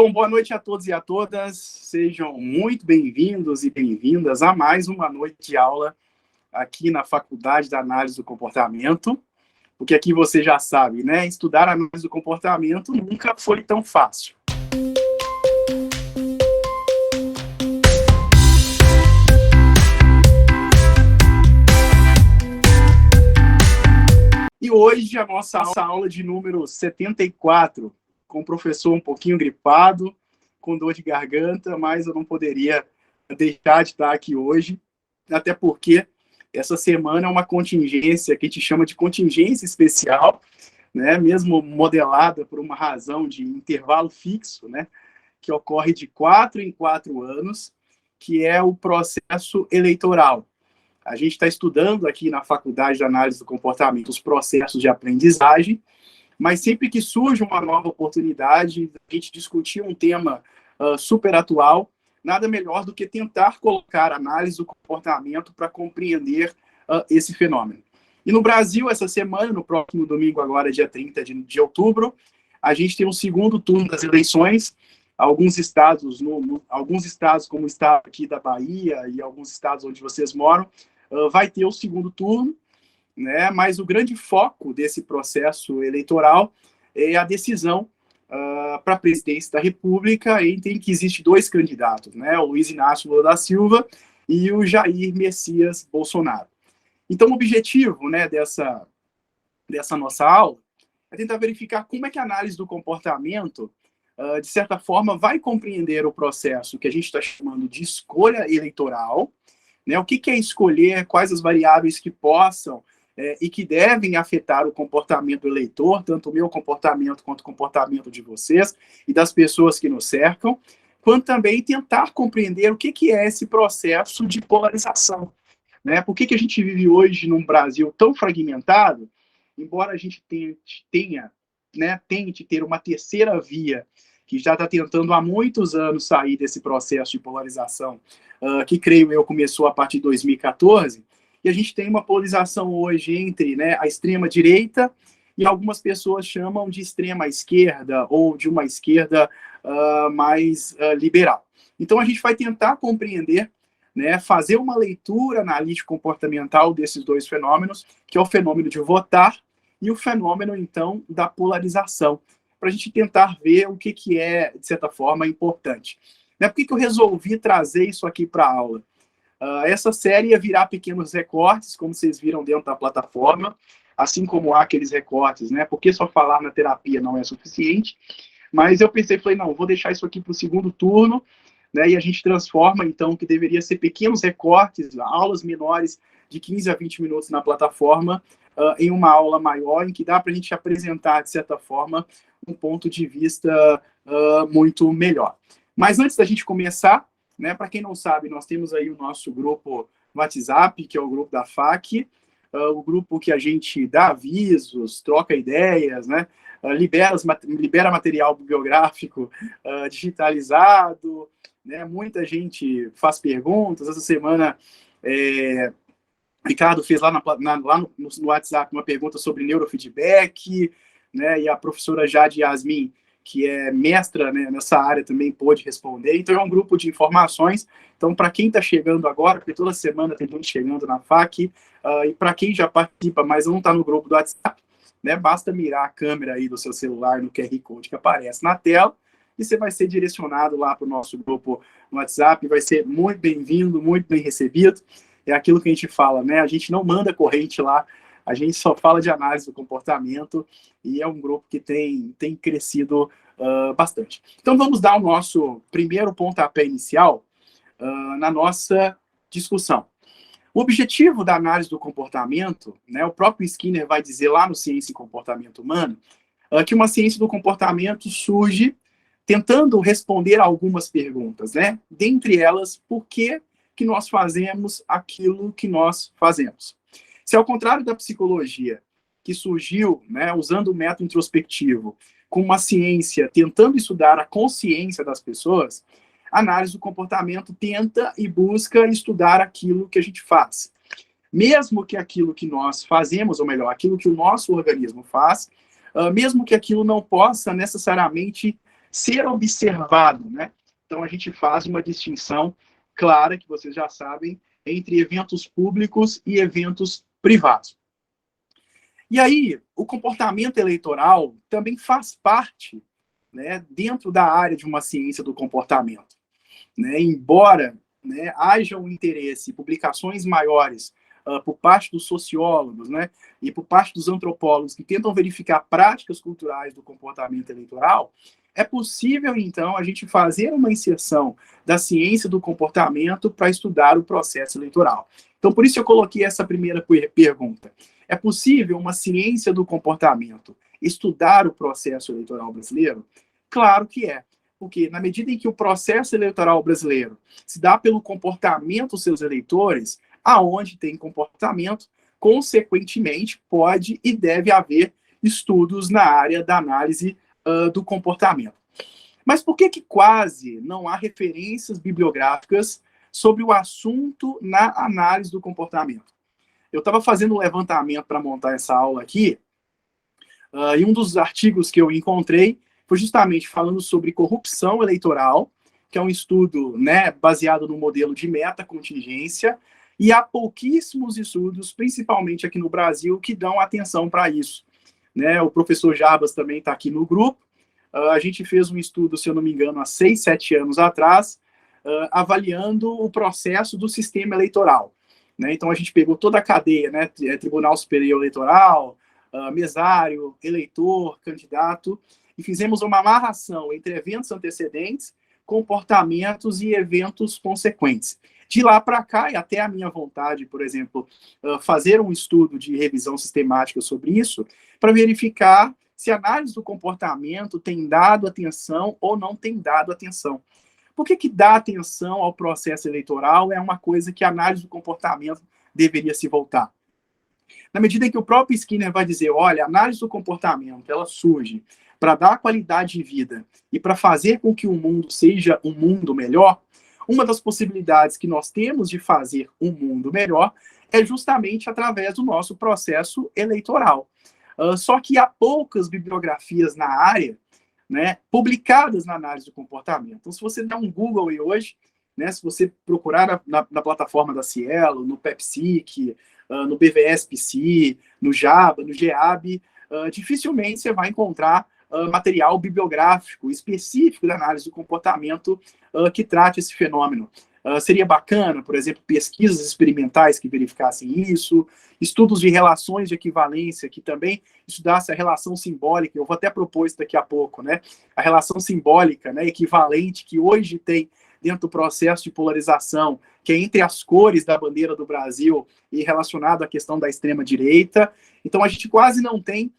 Bom, boa noite a todos e a todas. Sejam muito bem-vindos e bem-vindas a mais uma noite de aula aqui na Faculdade da Análise do Comportamento. Porque aqui você já sabe, né? Estudar análise do comportamento nunca foi tão fácil. E hoje a nossa aula de número 74, com o professor um pouquinho gripado, com dor de garganta, mas eu não poderia deixar de estar aqui hoje, até porque essa semana é uma contingência que a gente chama de contingência especial, né, mesmo modelada por uma razão de intervalo fixo, né, que ocorre de 4 em 4 anos, que é o processo eleitoral. A gente está estudando aqui na Faculdade de Análise do Comportamento os processos de aprendizagem, mas sempre que surge uma nova oportunidade, a gente discutir um tema super atual, nada melhor do que tentar colocar a análise do comportamento para compreender esse fenômeno. E no Brasil, essa semana, no próximo domingo, agora, dia 30 de outubro, a gente tem o segundo turno das eleições. Alguns estados, como o estado aqui da Bahia e alguns estados onde vocês moram, vai ter o segundo turno, né? Mas o grande foco desse processo eleitoral é a decisão para a presidência da República, em que existe 2 candidatos, né? O Luiz Inácio Lula da Silva e o Jair Messias Bolsonaro. Então, o objetivo, né, dessa nossa aula é tentar verificar como é que a análise do comportamento, de certa forma, vai compreender o processo que a gente está chamando de escolha eleitoral, né? O que é escolher, quais as variáveis que possam e que devem afetar o comportamento do eleitor, tanto o meu comportamento quanto o comportamento de vocês e das pessoas que nos cercam, quanto também tentar compreender o que é esse processo de polarização, né? Por que a gente vive hoje num Brasil tão fragmentado, embora a gente tente ter uma terceira via, que já está tentando há muitos anos sair desse processo de polarização, que creio eu começou a partir de 2014, e a gente tem uma polarização hoje entre, né, a extrema-direita e algumas pessoas chamam de extrema-esquerda ou de uma esquerda mais liberal. Então, a gente vai tentar compreender, né, fazer uma leitura analítico-comportamental desses 2 fenômenos, que é o fenômeno de votar e o fenômeno, então, da polarização, para a gente tentar ver o que é, de certa forma, importante. Né, por que eu resolvi trazer isso aqui para a aula? Essa série ia virar pequenos recortes, como vocês viram dentro da plataforma, assim como há aqueles recortes, né? Porque só falar na terapia não é suficiente, mas eu falei, não, vou deixar isso aqui para o segundo turno, né? E a gente transforma, então, o que deveria ser pequenos recortes, aulas menores de 15 a 20 minutos na plataforma, em uma aula maior, em que dá para a gente apresentar, de certa forma, um ponto de vista muito melhor. Mas antes da gente começar, né, para quem não sabe, nós temos aí o nosso grupo no WhatsApp, que é o grupo da FAC, o grupo que a gente dá avisos, troca ideias, né, libera material bibliográfico digitalizado, né, muita gente faz perguntas. Essa semana, Ricardo fez lá no WhatsApp uma pergunta sobre neurofeedback, né, e a professora Jade Yasmin, que é mestra, né, nessa área, também pôde responder. Então, é um grupo de informações. Então, para quem está chegando agora, porque toda semana tem gente chegando na FAC, e para quem já participa, mas não está no grupo do WhatsApp, né, basta mirar a câmera aí do seu celular no QR Code que aparece na tela, e você vai ser direcionado lá para o nosso grupo no WhatsApp, vai ser muito bem-vindo, muito bem recebido. É aquilo que a gente fala, né? A gente não manda corrente lá, a gente só fala de análise do comportamento, e é um grupo que tem crescido bastante. Então, vamos dar o nosso primeiro pontapé inicial na nossa discussão. O objetivo da análise do comportamento, né, o próprio Skinner vai dizer lá no Ciência e Comportamento Humano, que uma ciência do comportamento surge tentando responder a algumas perguntas, né? Dentre elas, por que nós fazemos aquilo que nós fazemos? Se ao contrário da psicologia, que surgiu, né, usando o método introspectivo, com uma ciência tentando estudar a consciência das pessoas, a análise do comportamento tenta e busca estudar aquilo que a gente faz. Mesmo que aquilo que nós fazemos, ou melhor, aquilo que o nosso organismo faz, mesmo que aquilo não possa necessariamente ser observado, né? Então, a gente faz uma distinção clara, que vocês já sabem, entre eventos públicos e eventos privados. E aí, o comportamento eleitoral também faz parte, né, dentro da área de uma ciência do comportamento. Né? Embora, né, haja um interesse, publicações maiores por parte dos sociólogos, né, e por parte dos antropólogos que tentam verificar práticas culturais do comportamento eleitoral, é possível, então, a gente fazer uma inserção da ciência do comportamento para estudar o processo eleitoral. Então, por isso eu coloquei essa primeira pergunta. É possível uma ciência do comportamento estudar o processo eleitoral brasileiro? Claro que é. Porque, na medida em que o processo eleitoral brasileiro se dá pelo comportamento dos seus eleitores, aonde tem comportamento, consequentemente, pode e deve haver estudos na área da análise do comportamento. Mas por que quase não há referências bibliográficas sobre o assunto na análise do comportamento? Eu estava fazendo um levantamento para montar essa aula aqui, e um dos artigos que eu encontrei foi justamente falando sobre corrupção eleitoral, que é um estudo, né, baseado no modelo de metacontingência, e há pouquíssimos estudos, principalmente aqui no Brasil, que dão atenção para isso. Né? O professor Jarbas também está aqui no grupo. A gente fez um estudo, se eu não me engano, há 6, 7 anos atrás, avaliando o processo do sistema eleitoral. Né? Então, a gente pegou toda a cadeia, né? Tribunal Superior Eleitoral, mesário, eleitor, candidato, e fizemos uma amarração entre eventos antecedentes, comportamentos e eventos consequentes. De lá para cá, e até a minha vontade, por exemplo, fazer um estudo de revisão sistemática sobre isso, para verificar se a análise do comportamento tem dado atenção ou não tem dado atenção. Por que dar atenção ao processo eleitoral é uma coisa que a análise do comportamento deveria se voltar? Na medida em que o próprio Skinner vai dizer, olha, a análise do comportamento, ela surge para dar qualidade de vida e para fazer com que o mundo seja um mundo melhor, uma das possibilidades que nós temos de fazer um mundo melhor é justamente através do nosso processo eleitoral. Só que há poucas bibliografias na área, né, publicadas na análise do comportamento. Então, se você der um Google aí hoje, né, se você procurar na plataforma da Cielo, no PepSIC, no BVS PC, no Jaba, no GEAB, dificilmente você vai encontrar material bibliográfico específico da análise do comportamento que trate esse fenômeno. Seria bacana, por exemplo, pesquisas experimentais que verificassem isso, estudos de relações de equivalência que também estudassem a relação simbólica, eu vou até propor isso daqui a pouco, né? A relação simbólica, né, equivalente que hoje tem dentro do processo de polarização, que é entre as cores da bandeira do Brasil e relacionado à questão da extrema-direita. Então, a gente quase não tem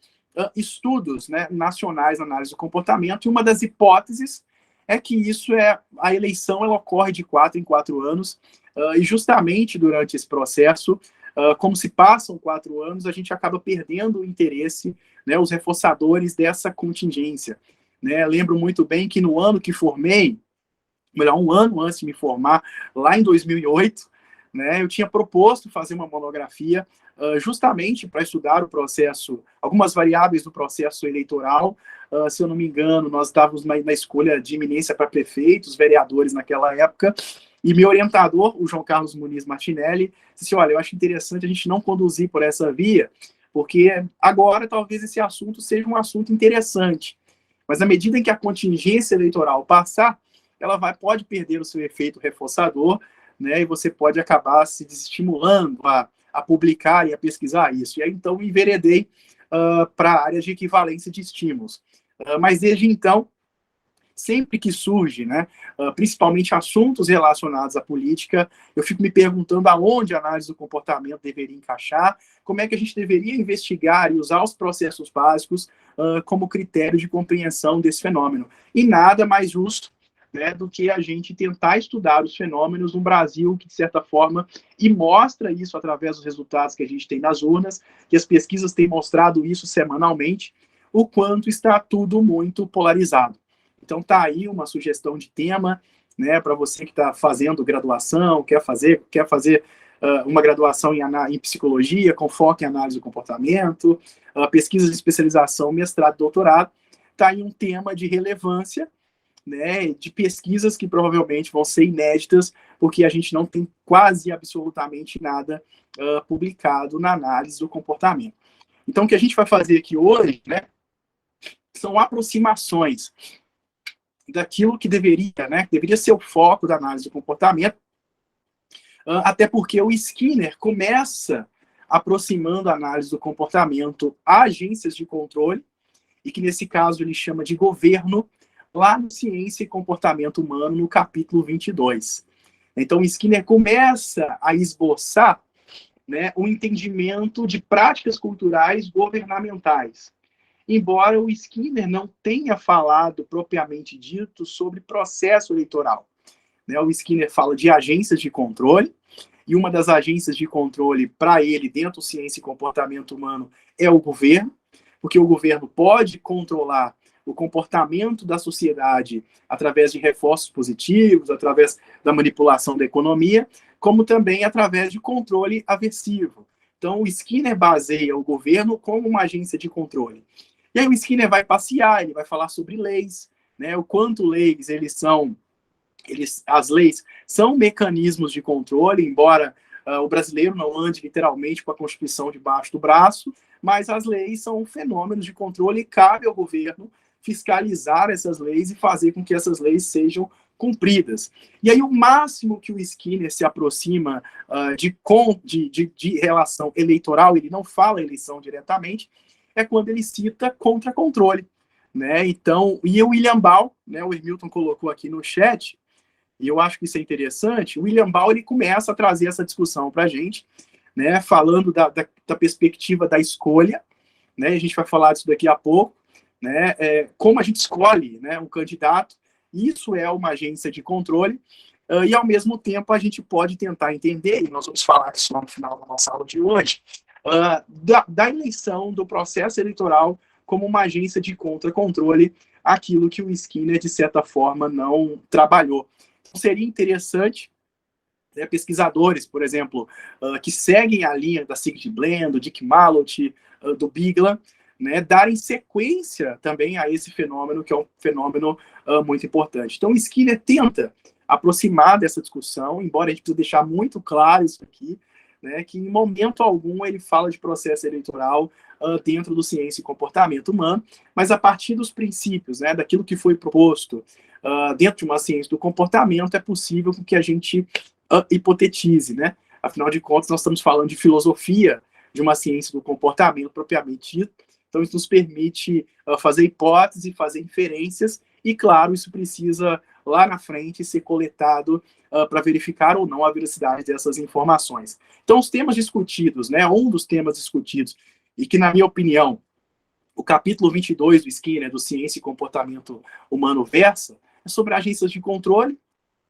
estudos, né, nacionais na análise do comportamento, e uma das hipóteses é que isso a eleição ela ocorre de 4 em 4 anos, e justamente durante esse processo, como se passam 4 anos, a gente acaba perdendo o interesse, né, os reforçadores dessa contingência. Né? Lembro muito bem que no ano que formei, melhor, um ano antes de me formar, lá em 2008, né, eu tinha proposto fazer uma monografia justamente para estudar o processo, algumas variáveis do processo eleitoral. Se eu não me engano, nós estávamos na escolha de iminência para prefeitos, vereadores naquela época, e meu orientador, o João Carlos Muniz Martinelli, disse, olha, eu acho interessante a gente não conduzir por essa via, porque agora talvez esse assunto seja um assunto interessante, mas à medida em que a contingência eleitoral passar, ela pode perder o seu efeito reforçador, né, e você pode acabar se desestimulando a publicar e a pesquisar isso. E aí, então, enveredei para a área de equivalência de estímulos. Mas, desde então, sempre que surge, né, principalmente assuntos relacionados à política, eu fico me perguntando aonde a análise do comportamento deveria encaixar, como é que a gente deveria investigar e usar os processos básicos como critério de compreensão desse fenômeno. E nada mais justo, né, do que a gente tentar estudar os fenômenos no Brasil, que de certa forma, e mostra isso através dos resultados que a gente tem nas urnas, que as pesquisas têm mostrado isso semanalmente, o quanto está tudo muito polarizado. Então tá aí uma sugestão de tema, né, para você que está fazendo graduação, quer fazer uma graduação em psicologia, com foco em análise do comportamento, pesquisa de especialização, mestrado, doutorado, tá aí um tema de relevância, né, de pesquisas que provavelmente vão ser inéditas, porque a gente não tem quase absolutamente nada publicado na análise do comportamento. Então, o que a gente vai fazer aqui hoje, né, são aproximações daquilo que deveria ser o foco da análise do comportamento, até porque o Skinner começa aproximando a análise do comportamento a agências de controle, e que nesse caso ele chama de governo, lá no Ciência e Comportamento Humano, no capítulo 22. Então, o Skinner começa a esboçar, né, o entendimento de práticas culturais governamentais. Embora o Skinner não tenha falado propriamente dito sobre processo eleitoral. Né, o Skinner fala de agências de controle, e uma das agências de controle para ele, dentro do Ciência e Comportamento Humano, é o governo, porque o governo pode controlar o comportamento da sociedade através de reforços positivos, através da manipulação da economia, como também através de controle aversivo. Então, o Skinner baseia o governo como uma agência de controle. E aí o Skinner vai passear, ele vai falar sobre leis, né, o quanto leis as leis são mecanismos de controle, embora o brasileiro não ande literalmente com a Constituição debaixo do braço, mas as leis são fenômenos de controle e cabe ao governo fiscalizar essas leis e fazer com que essas leis sejam cumpridas. E aí o máximo que o Skinner se aproxima de relação eleitoral, ele não fala eleição diretamente, é quando ele cita contra-controle. Né? Então, e o William Ball, né, o Hermilton colocou aqui no chat, e eu acho que isso é interessante, o William Ball ele começa a trazer essa discussão para a gente, né, falando da perspectiva da escolha, né, a gente vai falar disso daqui a pouco, né, como a gente escolhe, né, um candidato, isso é uma agência de controle, e ao mesmo tempo a gente pode tentar entender, e nós vamos falar isso lá no final da nossa aula de hoje, da eleição, do processo eleitoral como uma agência de contra-controle, aquilo que o Skinner, de certa forma, não trabalhou. Então, seria interessante, né, pesquisadores, por exemplo, que seguem a linha da Sigrid Blend, do Dick Malott, do Bigler, né, darem sequência também a esse fenômeno, que é um fenômeno muito importante. Então, o Skinner tenta aproximar dessa discussão, embora a gente precise deixar muito claro isso aqui, né, que em momento algum ele fala de processo eleitoral dentro do Ciência e Comportamento Humano, mas a partir dos princípios, né, daquilo que foi proposto dentro de uma ciência do comportamento, é possível que a gente hipotetize, né? Afinal de contas, nós estamos falando de filosofia de uma ciência do comportamento propriamente dita, então isso nos permite fazer hipóteses, fazer inferências, e claro, isso precisa lá na frente ser coletado para verificar ou não a veracidade dessas informações. Então, os temas discutidos, né, um dos temas discutidos, e que, na minha opinião, o capítulo 22 do Skinner, do Ciência e Comportamento Humano, versa, é sobre agências de controle,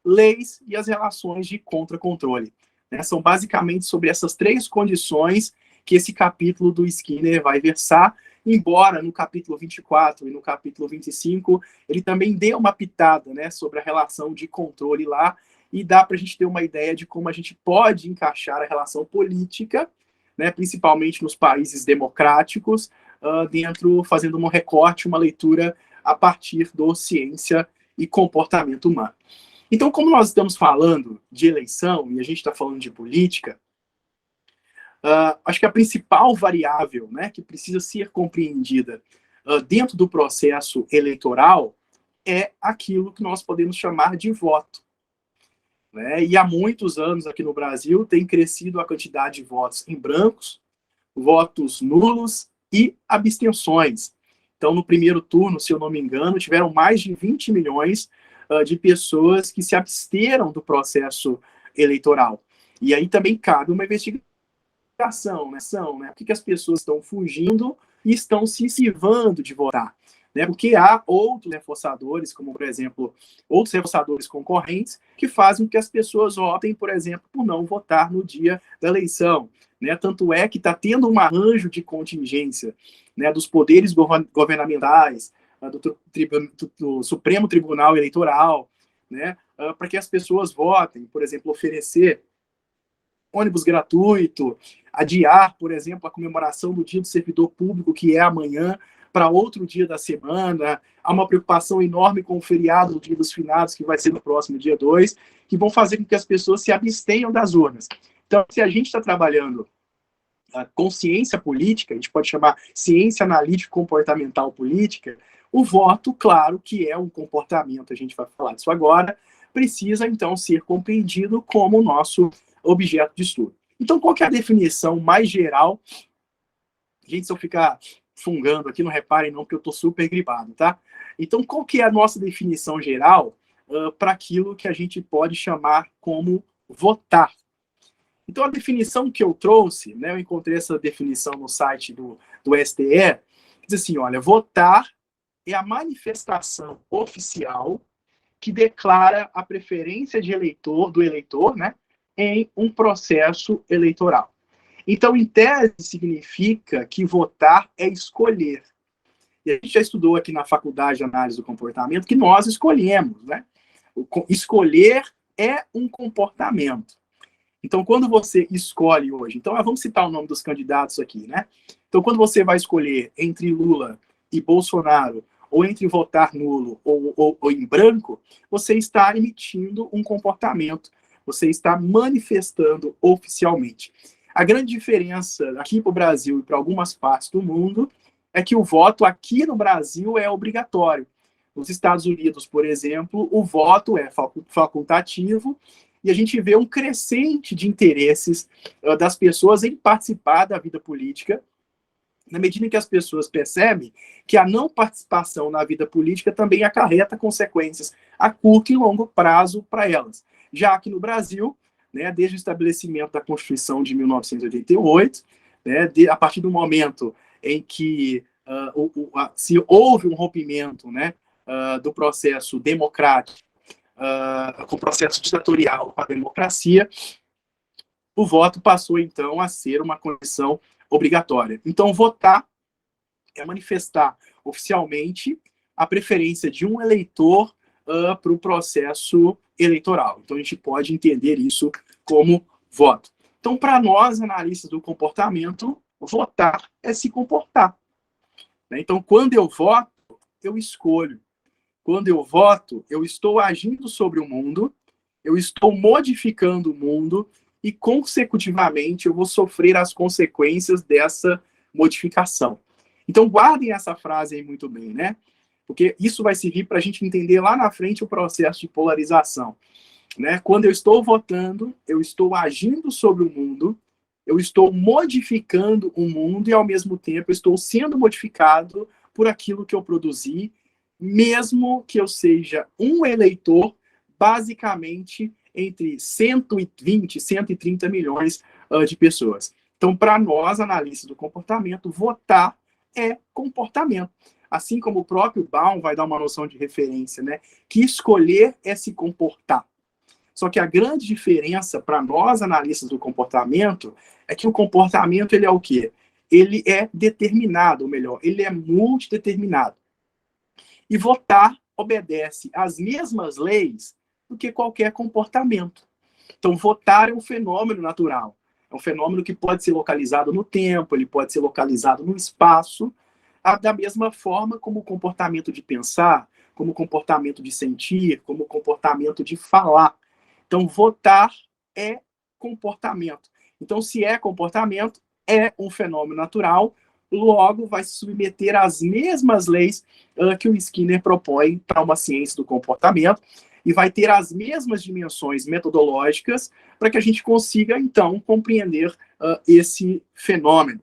leis e as relações de contra-controle. Né? São basicamente sobre essas três condições que esse capítulo do Skinner vai versar, embora no capítulo 24 e no capítulo 25 ele também dê uma pitada, né, sobre a relação de controle lá, e dá para a gente ter uma ideia de como a gente pode encaixar a relação política, né, principalmente nos países democráticos, fazendo um recorte, uma leitura a partir do Ciência e Comportamento Humano. Então, como nós estamos falando de eleição, e a gente está falando de política, acho que a principal variável, né, que precisa ser compreendida dentro do processo eleitoral é aquilo que nós podemos chamar de voto. Né? E há muitos anos aqui no Brasil tem crescido a quantidade de votos em brancos, votos nulos e abstenções. Então, no primeiro turno, se eu não me engano, tiveram mais de 20 milhões de pessoas que se absteram do processo eleitoral. E aí também cabe uma investigação, né? Por que as pessoas estão fugindo e estão se esquivando de votar? Né? Porque há outros reforçadores, como, por exemplo, outros reforçadores concorrentes, que fazem com que as pessoas optem, por exemplo, por não votar no dia da eleição. Né? Tanto é que está tendo um arranjo de contingência, né, dos poderes governamentais, do Supremo Tribunal Eleitoral, né, para que as pessoas votem, por exemplo, oferecer ônibus gratuito, adiar, por exemplo, a comemoração do Dia do Servidor Público, que é amanhã, para outro dia da semana, há uma preocupação enorme com o feriado do Dia dos Finados, que vai ser no próximo dia 2, que vão fazer com que as pessoas se abstenham das urnas. Então, se a gente está trabalhando a consciência política, a gente pode chamar ciência analítica comportamental política, o voto, claro, que é um comportamento, a gente vai falar disso agora, precisa, então, ser compreendido como o nosso objeto de estudo. Então, qual que é a definição mais geral? Gente, se eu ficar fungando aqui, não reparem não, porque eu estou super gripado, tá? Então, qual que é a nossa definição geral para aquilo que a gente pode chamar como votar? Então, a definição que eu trouxe, né, eu encontrei essa definição no site do STE, diz assim, olha, votar é a manifestação oficial que declara a preferência do eleitor, né, em um processo eleitoral. Então, em tese, significa que votar é escolher. E a gente já estudou aqui na Faculdade de Análise do Comportamento que nós escolhemos, né? Escolher é um comportamento. Então, quando você escolhe hoje, então vamos citar o nome dos candidatos aqui, né? Então, quando você vai escolher entre Lula e Bolsonaro, ou entre votar nulo ou em branco, você está emitindo um comportamento, você está manifestando oficialmente. A grande diferença aqui para o Brasil e para algumas partes do mundo é que o voto aqui no Brasil é obrigatório. Nos Estados Unidos, por exemplo, o voto é facultativo e a gente vê um crescente de interesses das pessoas em participar da vida política, na medida em que as pessoas percebem que a não participação na vida política também acarreta consequências a curto e longo prazo para elas. Já aqui no Brasil, né, desde o estabelecimento da Constituição de 1988, né, a partir do momento em que se houve um rompimento, né, do processo democrático com o processo ditatorial com a democracia, o voto passou, então, a ser uma condição obrigatória. Então, votar é manifestar oficialmente a preferência de um eleitor para o processo eleitoral. Então, a gente pode entender isso como voto. Então, para nós, analistas do comportamento, votar é se comportar. Então, quando eu voto, eu escolho. Quando eu voto, eu estou agindo sobre o mundo, eu estou modificando o mundo e, consecutivamente, eu vou sofrer as consequências dessa modificação. Então, guardem essa frase aí muito bem, né? Porque isso vai servir para a gente entender lá na frente o processo de polarização. Né? Quando eu estou votando, eu estou agindo sobre o mundo, eu estou modificando o mundo e, ao mesmo tempo, eu estou sendo modificado por aquilo que eu produzi, mesmo que eu seja um eleitor, basicamente, entre 120 e 130 milhões de pessoas. Então, para nós, analistas do comportamento, votar é comportamento. Assim como o próprio Baum vai dar uma noção de referência, né? Que escolher é se comportar. Só que a grande diferença para nós, analistas do comportamento, é que o comportamento ele é o quê? Ele é determinado, ou melhor, ele é multideterminado. E votar obedece às mesmas leis do que qualquer comportamento. Então, votar é um fenômeno natural. É um fenômeno que pode ser localizado no tempo, ele pode ser localizado no espaço, da mesma forma como o comportamento de pensar, como o comportamento de sentir, como o comportamento de falar. Então, votar é comportamento. Então, se é comportamento, é um fenômeno natural, logo vai se submeter às mesmas leis que o Skinner propõe para uma ciência do comportamento e vai ter as mesmas dimensões metodológicas para que a gente consiga, então, compreender esse fenômeno.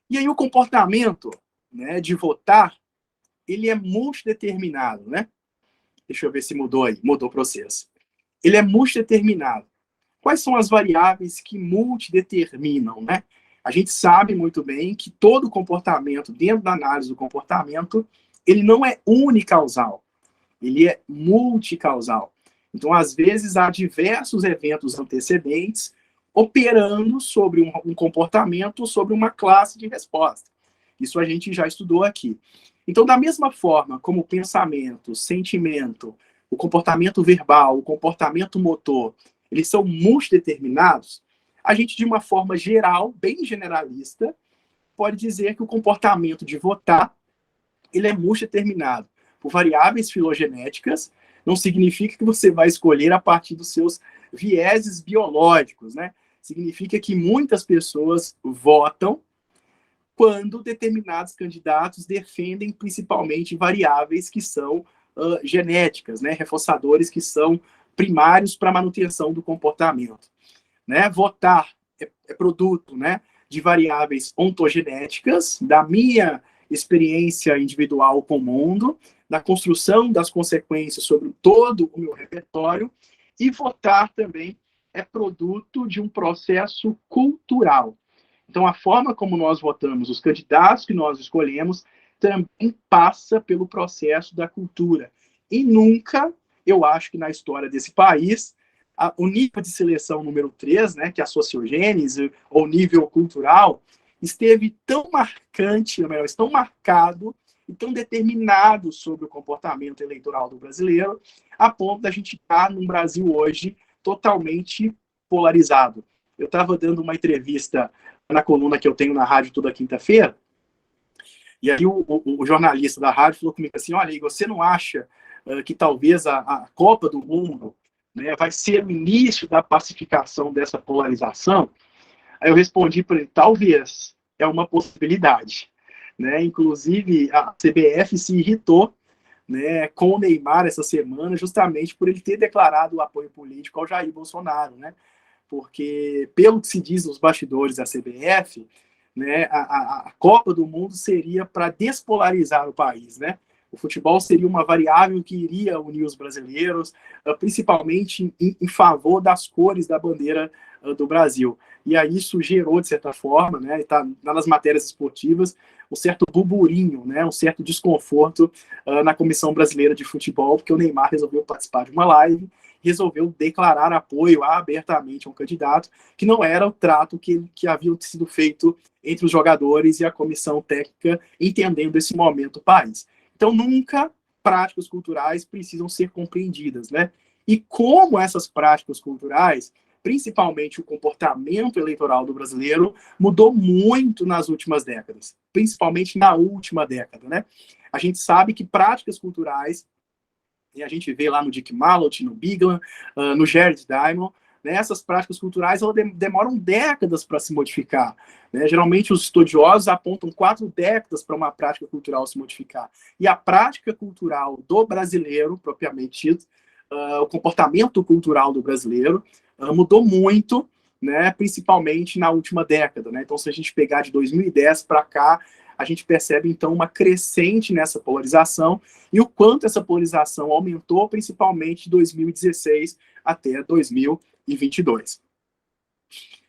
E aí o comportamento, né, de votar, ele é multideterminado, né? Deixa eu ver se mudou aí, mudou o processo. Ele é multideterminado. Quais são as variáveis que multideterminam, né? A gente sabe muito bem que todo comportamento, dentro da análise do comportamento, ele não é unicausal, ele é multicausal. Então, às vezes, há diversos eventos antecedentes operando sobre um comportamento, sobre uma classe de resposta. Isso a gente já estudou aqui. Então, da mesma forma como o pensamento, sentimento, o comportamento verbal, o comportamento motor, eles são multideterminados, a gente, de uma forma geral, bem generalista, pode dizer que o comportamento de votar ele é multideterminado por variáveis filogenéticas. Não significa que você vai escolher a partir dos seus vieses biológicos, né? Significa que muitas pessoas votam quando determinados candidatos defendem principalmente variáveis que são genéticas, né? Reforçadores que são primários para a manutenção do comportamento. Né? Votar é produto, né, de variáveis ontogenéticas, da minha experiência individual com o mundo, da construção das consequências sobre todo o meu repertório, e votar também é produto de um processo cultural. Então, a forma como nós votamos, os candidatos que nós escolhemos, também passa pelo processo da cultura. E nunca, eu acho que na história desse país, o nível de seleção número 3, né, que é a sociogênese, ou nível cultural, esteve tão marcante, ou melhor, tão marcado e tão determinado sobre o comportamento eleitoral do brasileiro, a ponto da gente estar num Brasil hoje totalmente polarizado. Eu estava dando uma entrevista na coluna que eu tenho na rádio toda quinta-feira, e aí o jornalista da rádio falou comigo assim, olha, Igor, você não acha que talvez a Copa do Mundo, né, vai ser o início da pacificação dessa polarização? Aí eu respondi para ele, talvez, é uma possibilidade. Né? Inclusive, a CBF se irritou, né, com o Neymar essa semana, justamente por ele ter declarado o apoio político ao Jair Bolsonaro, né? Porque, pelo que se diz nos bastidores da CBF, né, a Copa do Mundo seria para despolarizar o país, né? O futebol seria uma variável que iria unir os brasileiros, principalmente em favor das cores da bandeira do Brasil. E aí isso gerou, de certa forma, né, está nas matérias esportivas, um certo burburinho, né, um certo desconforto na Comissão Brasileira de Futebol, porque o Neymar resolveu participar de uma live, resolveu declarar apoio abertamente a um candidato, que não era o trato que havia sido feito entre os jogadores e a comissão técnica, entendendo esse momento do país. Então, nunca práticas culturais precisam ser compreendidas, né? E como essas práticas culturais, principalmente o comportamento eleitoral do brasileiro, mudou muito nas últimas décadas, principalmente na última década, né? A gente sabe que práticas culturais, e a gente vê lá no Dick Mallot, no Biglan, no Jared Diamond, né, essas práticas culturais elas demoram décadas para se modificar. Né? Geralmente os estudiosos apontam 4 décadas para uma prática cultural se modificar. E a prática cultural do brasileiro, propriamente dito, o comportamento cultural do brasileiro mudou muito, né, principalmente na última década. Né? Então, se a gente pegar de 2010 para cá, a gente percebe, então, uma crescente nessa polarização e o quanto essa polarização aumentou, principalmente de 2016 até 2022.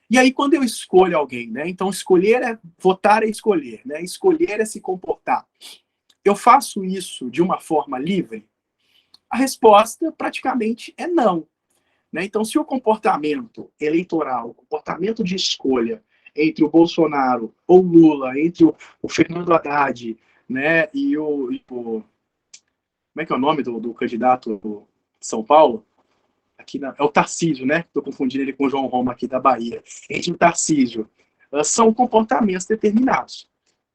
E aí, quando eu escolho alguém, né? Então, escolher é votar é escolher, né? Escolher é se comportar. Eu faço isso de uma forma livre? A resposta praticamente é não. Né? Então, se o comportamento eleitoral, o comportamento de escolha entre o Bolsonaro ou Lula, entre o Fernando Haddad, né, como é que é o nome do candidato de São Paulo? É o Tarcísio, né? Estou confundindo ele com o João Roma aqui da Bahia. Entre o Tarcísio, são comportamentos determinados.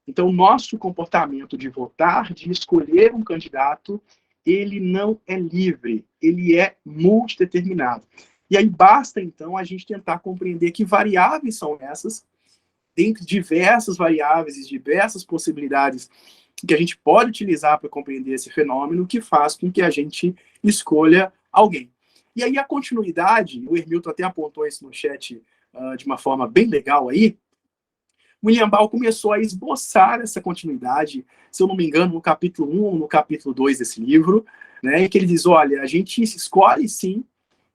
Então, o nosso comportamento de votar, de escolher um candidato, ele não é livre, ele é multideterminado. E aí basta, então, a gente tentar compreender que variáveis são essas, dentre diversas variáveis e diversas possibilidades que a gente pode utilizar para compreender esse fenômeno, que faz com que a gente escolha alguém. E aí a continuidade, o Hermilton até apontou isso no chat de uma forma bem legal aí, William Ball começou a esboçar essa continuidade, se eu não me engano, no capítulo 1 ou no capítulo 2 desse livro, né, em que ele diz, olha, a gente escolhe sim,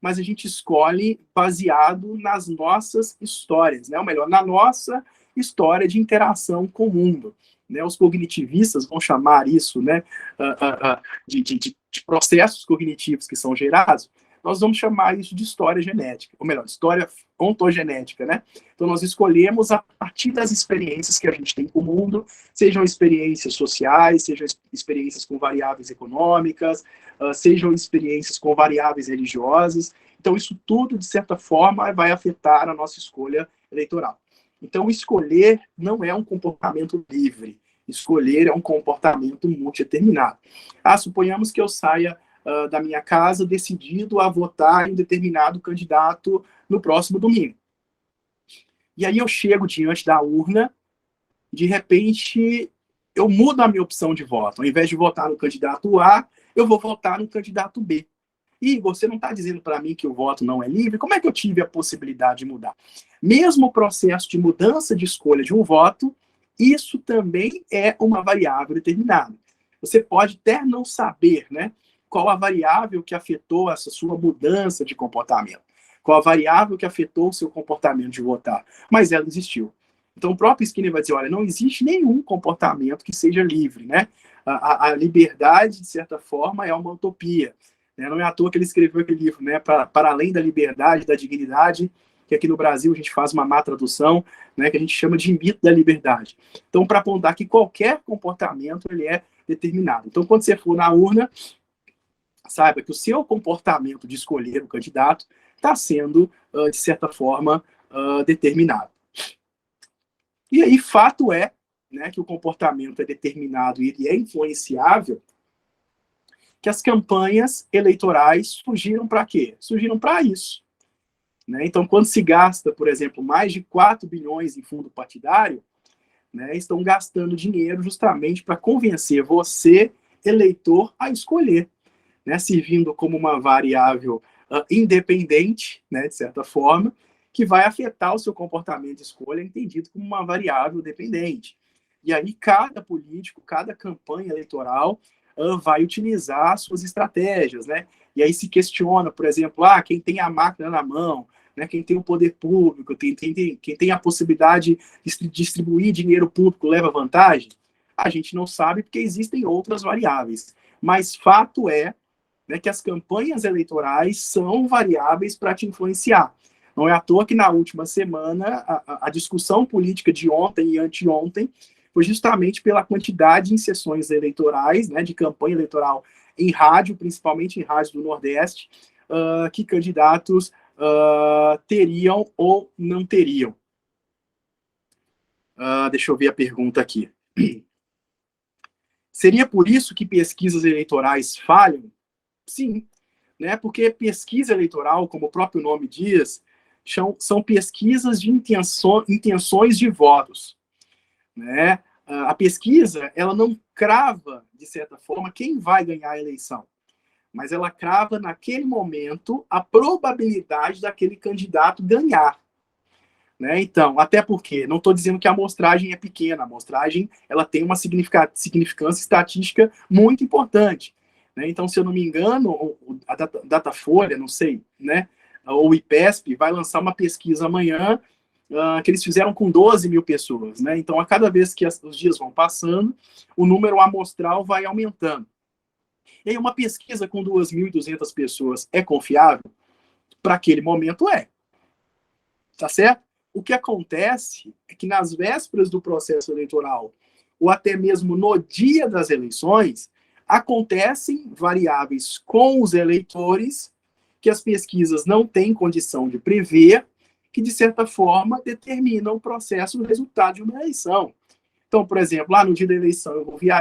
mas a gente escolhe baseado nas nossas histórias, né, ou melhor, na nossa história de interação com o mundo. Né, os cognitivistas vão chamar isso, né, de processos cognitivos que são gerados, nós vamos chamar isso de história genética, ou melhor, história ontogenética, né? Então, nós escolhemos a partir das experiências que a gente tem com o mundo, sejam experiências sociais, sejam experiências com variáveis econômicas, sejam experiências com variáveis religiosas. Então, isso tudo, de certa forma, vai afetar a nossa escolha eleitoral. Então, escolher não é um comportamento livre. Escolher é um comportamento muito determinado. Suponhamos que eu saia da minha casa decidido a votar em um determinado candidato no próximo domingo. E aí eu chego diante da urna, de repente eu mudo a minha opção de voto. Ao invés de votar no candidato A, eu vou votar no candidato B. E você não está dizendo para mim que o voto não é livre? Como é que eu tive a possibilidade de mudar? Mesmo o processo de mudança de escolha de um voto, isso também é uma variável determinada. Você pode até não saber, né, qual a variável que afetou essa sua mudança de comportamento, qual a variável que afetou o seu comportamento de votar, mas ela existiu. Então, o próprio Skinner vai dizer, olha, não existe nenhum comportamento que seja livre, né? A liberdade, de certa forma, é uma utopia. Né? Não é à toa que ele escreveu aquele livro, né? Para além da liberdade, da dignidade, que aqui no Brasil a gente faz uma má tradução, né? Que a gente chama de mito da liberdade. Então, para apontar que qualquer comportamento, ele é determinado. Então, quando você for na urna, saiba que o seu comportamento de escolher o candidato está sendo, de certa forma, determinado. E aí, fato é, né, que o comportamento é determinado e ele é influenciável, que as campanhas eleitorais surgiram para quê? Surgiram para isso. Né? Então, quando se gasta, por exemplo, mais de 4 bilhões em fundo partidário, né, estão gastando dinheiro justamente para convencer você, eleitor, a escolher, né, servindo como uma variável independente, né, de certa forma, que vai afetar o seu comportamento de escolha, entendido como uma variável dependente. E aí cada político, cada campanha eleitoral vai utilizar suas estratégias, né? E aí se questiona, por exemplo, quem tem a máquina na mão, né, quem tem o poder público, quem tem a possibilidade de distribuir dinheiro público leva vantagem? A gente não sabe porque existem outras variáveis. Mas fato é, né, que as campanhas eleitorais são variáveis para te influenciar. Não é à toa que na última semana a discussão política de ontem e anteontem foi justamente pela quantidade em sessões eleitorais, né, de campanha eleitoral em rádio, principalmente em rádio do Nordeste, que candidatos teriam ou não teriam. Deixa eu ver a pergunta aqui. Seria por isso que pesquisas eleitorais falham? Sim, né? Porque pesquisa eleitoral, como o próprio nome diz, são pesquisas de intenções de votos. Né? A pesquisa, ela não crava, de certa forma, quem vai ganhar a eleição, mas ela crava, naquele momento, a probabilidade daquele candidato ganhar. Né? Então, até porque, não estou dizendo que a amostragem é pequena, a amostragem ela tem uma significância estatística muito importante. Né? Então, se eu não me engano, a Datafolha, não sei, né? Ou o IPESP vai lançar uma pesquisa amanhã que eles fizeram com 12 mil pessoas. Né? Então, a cada vez que os dias vão passando, o número amostral vai aumentando. E aí, uma pesquisa com 2.200 pessoas é confiável? Para aquele momento é. Tá certo? O que acontece é que nas vésperas do processo eleitoral, ou até mesmo no dia das eleições, acontecem variáveis com os eleitores que as pesquisas não têm condição de prever, que, de certa forma, determinam o processo, o resultado de uma eleição. Então, por exemplo, lá no dia da eleição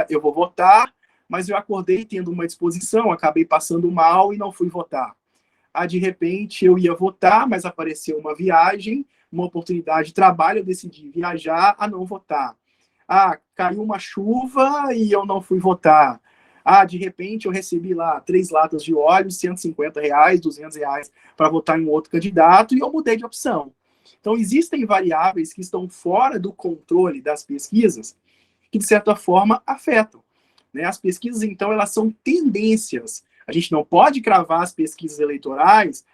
eu vou votar, mas eu acordei tendo uma disposição, acabei passando mal e não fui votar. De repente, eu ia votar, mas apareceu uma viagem, uma oportunidade de trabalho, eu decidi viajar a não votar. Caiu uma chuva e eu não fui votar. De repente, eu recebi lá 3 latas de óleo, R$150, R$200 para votar em outro candidato e eu mudei de opção. Então, existem variáveis que estão fora do controle das pesquisas que, de certa forma, afetam. Né? As pesquisas, então, elas são tendências. A gente não pode cravar as pesquisas eleitorais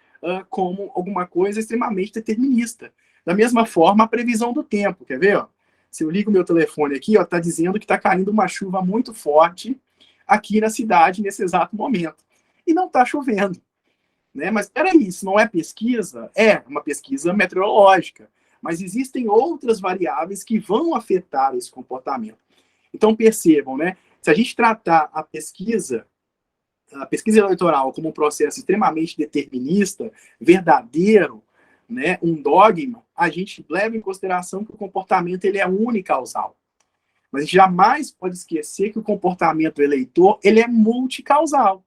como alguma coisa extremamente determinista. Da mesma forma, a previsão do tempo, quer ver? Ó? Se eu ligo meu telefone aqui, está dizendo que está caindo uma chuva muito forte aqui na cidade nesse exato momento. E não está chovendo. Né? Mas peraí, isso não é pesquisa? É uma pesquisa meteorológica. Mas existem outras variáveis que vão afetar esse comportamento. Então percebam, né? Se a gente tratar a pesquisa eleitoral como um processo extremamente determinista, verdadeiro, né, um dogma, a gente leva em consideração que o comportamento ele é unicausal. Mas a gente jamais pode esquecer que o comportamento do eleitor ele é multicausal.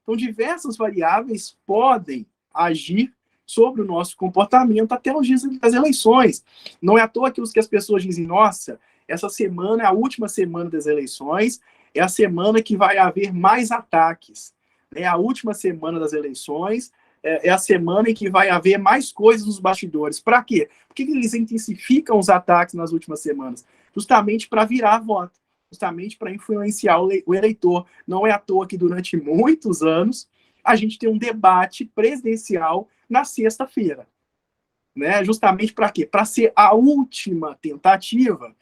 Então, diversas variáveis podem agir sobre o nosso comportamento até os dias das eleições. Não é à toa que as pessoas dizem, nossa, essa semana é a última semana das eleições, é a semana que vai haver mais ataques. É a última semana das eleições, é a semana em que vai haver mais coisas nos bastidores. Para quê? Por que eles intensificam os ataques nas últimas semanas? Justamente para virar voto, justamente para influenciar o eleitor. Não é à toa que durante muitos anos a gente tem um debate presidencial na sexta-feira. Né? Justamente para quê? Para ser a última tentativa,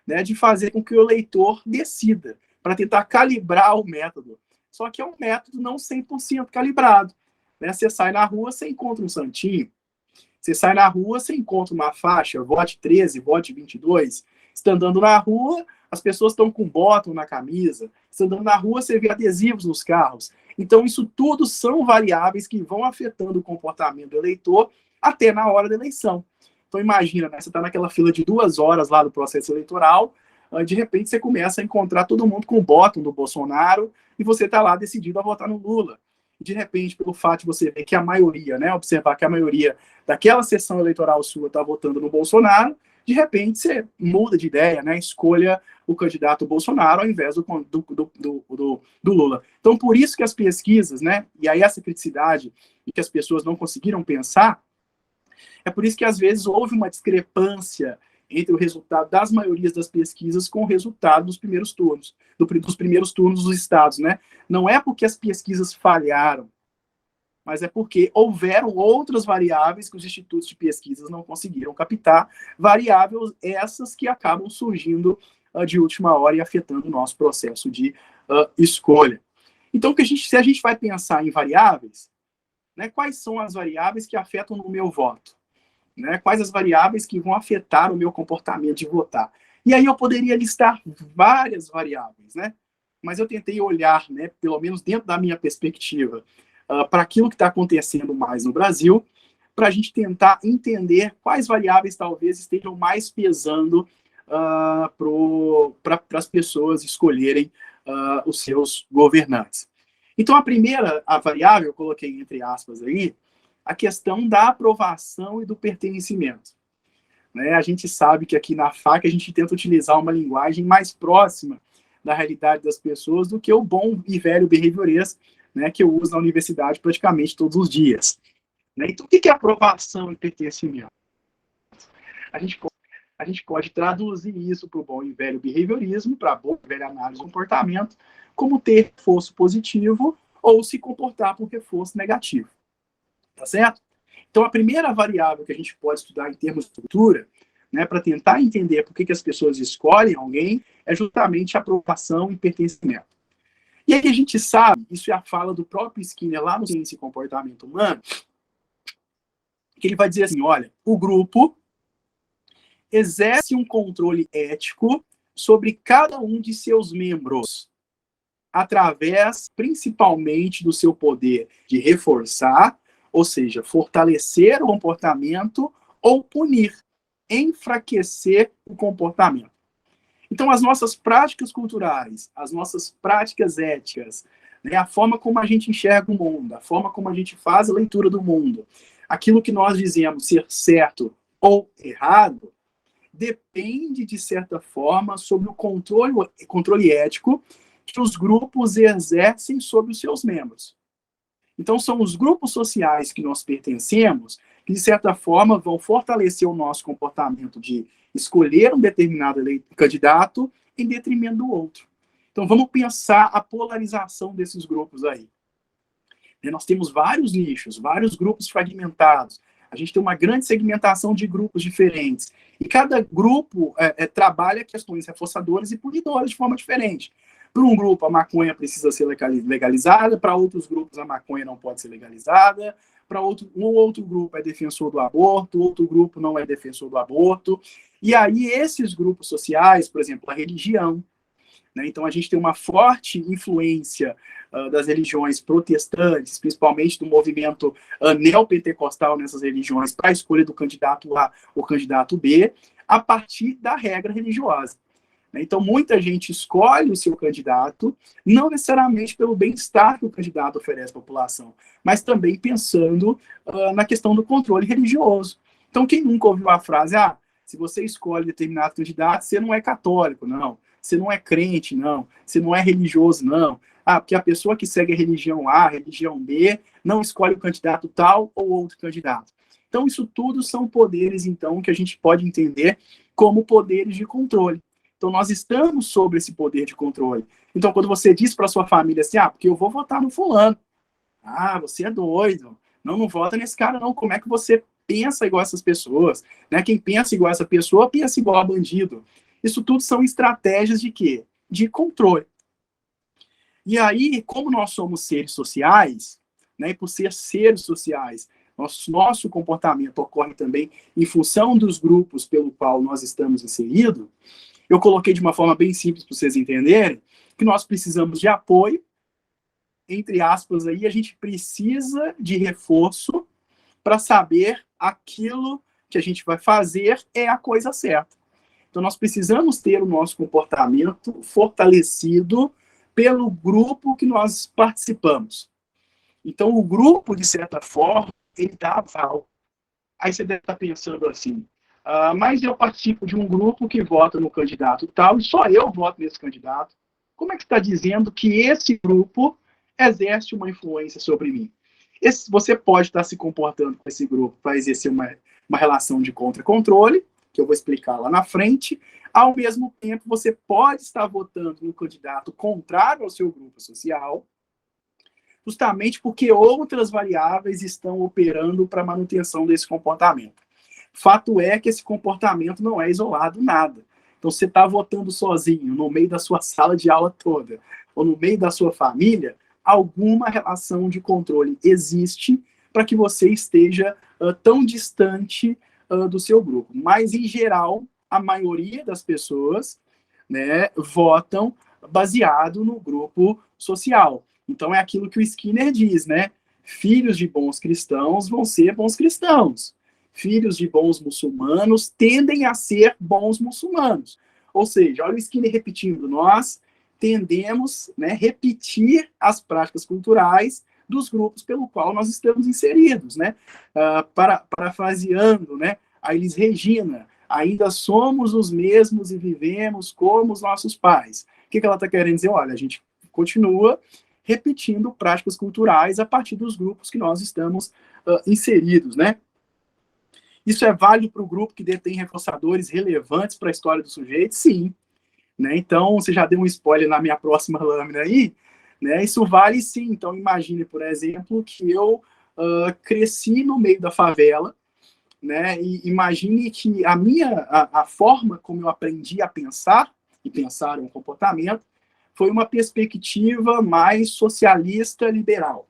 né, de fazer com que o eleitor decida, para tentar calibrar o método. Só que é um método não 100% calibrado. Né? Você sai na rua, você encontra um santinho. Você sai na rua, você encontra uma faixa, vote 13, vote 22. Você está andando na rua, as pessoas estão com bottom na camisa. Você está andando na rua, você vê adesivos nos carros. Então, isso tudo são variáveis que vão afetando o comportamento do eleitor até na hora da eleição. Então, imagina, né, você está naquela fila de 2 horas lá do processo eleitoral, de repente você começa a encontrar todo mundo com o bottom do Bolsonaro e você está lá decidido a votar no Lula. E, de repente, pelo fato de você ver que a maioria, né, observar que a maioria daquela sessão eleitoral sua está votando no Bolsonaro, de repente você muda de ideia, né, escolha o candidato Bolsonaro ao invés do Lula. Então, por isso que as pesquisas, né, e aí essa criticidade e que as pessoas não conseguiram pensar, é por isso que às vezes houve uma discrepância entre o resultado das maiorias das pesquisas com o resultado dos primeiros turnos, dos primeiros turnos dos estados, né? Não é porque as pesquisas falharam, mas é porque houveram outras variáveis que os institutos de pesquisas não conseguiram captar, variáveis essas que acabam surgindo de última hora e afetando o nosso processo de escolha. Então, se a gente vai pensar em variáveis, né, quais são as variáveis que afetam no meu voto? Né, quais as variáveis que vão afetar o meu comportamento de votar? E aí eu poderia listar várias variáveis, né? Mas eu tentei olhar, né, pelo menos dentro da minha perspectiva, para aquilo que está acontecendo mais no Brasil, para a gente tentar entender quais variáveis talvez estejam mais pesando para as pessoas escolherem os seus governantes. Então, a variável, eu coloquei entre aspas aí, a questão da aprovação e do pertencimento. Né? A gente sabe que aqui na FAC a gente tenta utilizar uma linguagem mais próxima da realidade das pessoas do que o bom e velho behaviorês, né, que eu uso na universidade praticamente todos os dias. Né? Então, o que é aprovação e pertencimento? A gente pode traduzir isso para o bom e velho behaviorismo, para a boa e velha análise do comportamento, como ter reforço positivo ou se comportar por reforço negativo. Tá certo? Então, a primeira variável que a gente pode estudar em termos de estrutura, né, para tentar entender por que as pessoas escolhem alguém, é justamente a aprovação e pertencimento. E aí a gente sabe, isso é a fala do próprio Skinner lá no Ciência e Comportamento Humano, que ele vai dizer assim, olha, o grupo exerce um controle ético sobre cada um de seus membros, através, principalmente, do seu poder de reforçar, ou seja, fortalecer o comportamento ou punir, enfraquecer o comportamento. Então, as nossas práticas culturais, as nossas práticas éticas, né, a forma como a gente enxerga o mundo, a forma como a gente faz a leitura do mundo, aquilo que nós dizemos ser certo ou errado, depende, de certa forma, sobre o controle ético que os grupos exercem sobre os seus membros. Então, são os grupos sociais que nós pertencemos que, de certa forma, vão fortalecer o nosso comportamento de escolher um determinado candidato em detrimento do outro. Então, vamos pensar a polarização desses grupos aí. Nós temos vários nichos, vários grupos fragmentados. A gente tem uma grande segmentação de grupos diferentes. E cada grupo trabalha questões reforçadoras e punidoras de forma diferente. Para um grupo, a maconha precisa ser legalizada, para outros grupos, a maconha não pode ser legalizada, para outro grupo é defensor do aborto, outro grupo não é defensor do aborto. E aí, esses grupos sociais, por exemplo, a religião, né? Então, a gente tem uma forte influência das religiões protestantes, principalmente do movimento neopentecostal nessas religiões, para a escolha do candidato A ou candidato B, a partir da regra religiosa. Então, muita gente escolhe o seu candidato, não necessariamente pelo bem-estar que o candidato oferece à população, mas também pensando na questão do controle religioso. Então, quem nunca ouviu a frase, se você escolhe determinado candidato, você não é católico, não. Você não é crente, não. Você não é religioso, não. Porque a pessoa que segue a religião A, a religião B, não escolhe o candidato tal ou outro candidato. Então, isso tudo são poderes, então, que a gente pode entender como poderes de controle. Então, nós estamos sobre esse poder de controle. Então, quando você diz para sua família assim, porque eu vou votar no fulano. Você é doido. Não vota nesse cara, não. Como é que você pensa igual essas pessoas? Né? Quem pensa igual essa pessoa, pensa igual a bandido. Isso tudo são estratégias de quê? De controle. E aí, como nós somos seres sociais, né, e por ser seres sociais, nosso comportamento ocorre também em função dos grupos pelo qual nós estamos inseridos, eu coloquei de uma forma bem simples para vocês entenderem, que nós precisamos de apoio, entre aspas, aí a gente precisa de reforço para saber aquilo que a gente vai fazer é a coisa certa. Então, nós precisamos ter o nosso comportamento fortalecido pelo grupo que nós participamos. Então, o grupo, de certa forma, ele dá aval. Aí você deve estar pensando assim, mas eu participo de um grupo que vota no candidato tal, e só eu voto nesse candidato. Como é que está dizendo que esse grupo exerce uma influência sobre mim? Você pode estar se comportando com esse grupo para exercer uma relação de contra-controle, que eu vou explicar lá na frente. Ao mesmo tempo, você pode estar votando no candidato contrário ao seu grupo social, justamente porque outras variáveis estão operando para a manutenção desse comportamento. Fato é que esse comportamento não é isolado nada. Então, você está votando sozinho, no meio da sua sala de aula toda, ou no meio da sua família, alguma relação de controle existe para que você esteja tão distante do seu grupo. Mas, em geral, a maioria das pessoas, né, votam baseado no grupo social. Então, é aquilo que o Skinner diz, né? Filhos de bons cristãos vão ser bons cristãos. Filhos de bons muçulmanos tendem a ser bons muçulmanos. Ou seja, olha o Skinner repetindo, nós tendemos, né, repetir as práticas culturais dos grupos pelo qual nós estamos inseridos, né? Parafraseando, né, a Elis Regina, ainda somos os mesmos e vivemos como os nossos pais. O que ela está querendo dizer? Olha, a gente continua repetindo práticas culturais a partir dos grupos que nós estamos inseridos, né? Isso é válido para o grupo que detém reforçadores relevantes para a história do sujeito? Sim. Né? Então, você já deu um spoiler na minha próxima lâmina aí, né? Isso vale sim. Então, imagine, por exemplo, que eu cresci no meio da favela, né? E imagine que a forma como eu aprendi a pensar, e pensar um comportamento, foi uma perspectiva mais socialista liberal.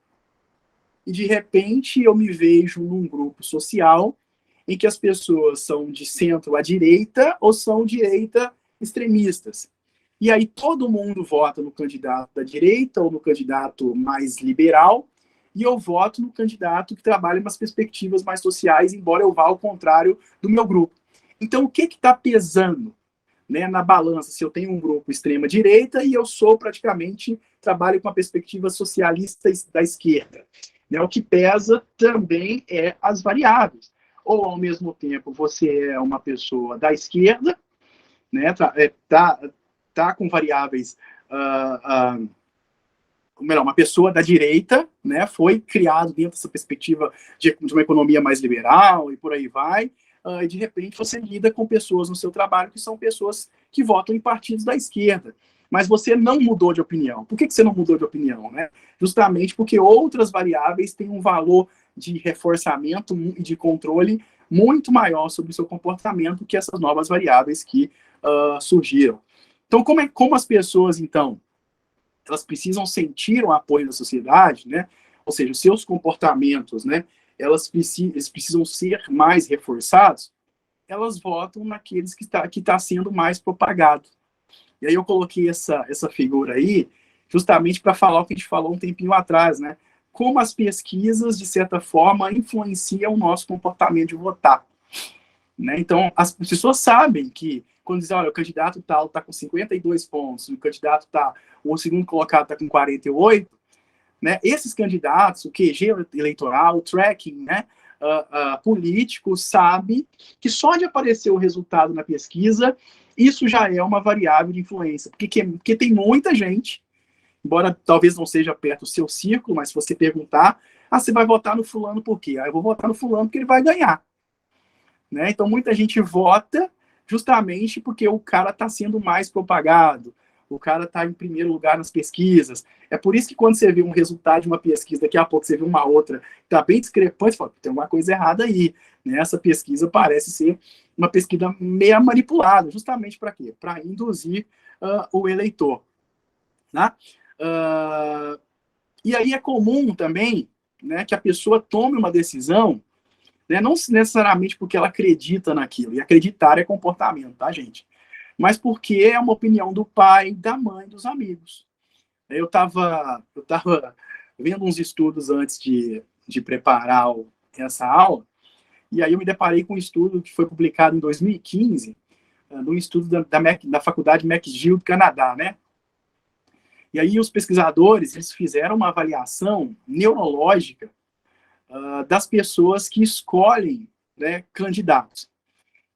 E, de repente, eu me vejo num grupo social em que as pessoas são de centro à direita ou são direita extremistas. E aí todo mundo vota no candidato da direita ou no candidato mais liberal, e eu voto no candidato que trabalha umas perspectivas mais sociais, embora eu vá ao contrário do meu grupo. Então, o que está pesando, né, na balança? Se eu tenho um grupo extrema-direita e eu trabalho com a perspectiva socialista da esquerda. Né, o que pesa também é as variáveis. Ou, ao mesmo tempo, você é uma pessoa da esquerda, né, tá com variáveis, uma pessoa da direita, né, foi criado dentro dessa perspectiva de uma economia mais liberal e por aí vai, e de repente você lida com pessoas no seu trabalho que são pessoas que votam em partidos da esquerda. Mas você não mudou de opinião. Por que você não mudou de opinião? Né? Justamente porque outras variáveis têm um valor de reforçamento e de controle muito maior sobre o seu comportamento que essas novas variáveis que surgiram. Então, como as pessoas, então, elas precisam sentir o apoio da sociedade, né? Ou seja, os seus comportamentos, né? Eles precisam ser mais reforçados, elas votam naqueles que está sendo mais propagado. E aí eu coloquei essa figura aí, justamente para falar o que a gente falou um tempinho atrás, né? Como as pesquisas, de certa forma, influenciam o nosso comportamento de votar. Né? Então, as pessoas sabem que, quando dizem, olha, o candidato tal está com 52 pontos, o segundo colocado está com 48, né? Esses candidatos, o QG eleitoral, o tracking, né? Político, sabe que só de aparecer o resultado na pesquisa, isso já é uma variável de influência, porque tem muita gente, embora talvez não seja perto do seu círculo, mas se você perguntar, você vai votar no fulano por quê? Eu vou votar no fulano porque ele vai ganhar. Né? Então, muita gente vota justamente porque o cara está sendo mais propagado, o cara está em primeiro lugar nas pesquisas. É por isso que quando você vê um resultado de uma pesquisa, daqui a pouco você vê uma outra que está bem discrepante, você fala, tem uma coisa errada aí. Né? Essa pesquisa parece ser uma pesquisa meio manipulada, justamente para quê? Para induzir o eleitor. Né? E aí é comum também, né, que a pessoa tome uma decisão, né, não necessariamente porque ela acredita naquilo, e acreditar é comportamento, tá, gente? Mas porque é uma opinião do pai, da mãe, dos amigos. Eu estava vendo uns estudos antes de preparar essa aula, e aí eu me deparei com um estudo que foi publicado em 2015, num estudo da Faculdade McGill do Canadá, né? E aí os pesquisadores, eles fizeram uma avaliação neurológica das pessoas que escolhem, né, candidatos.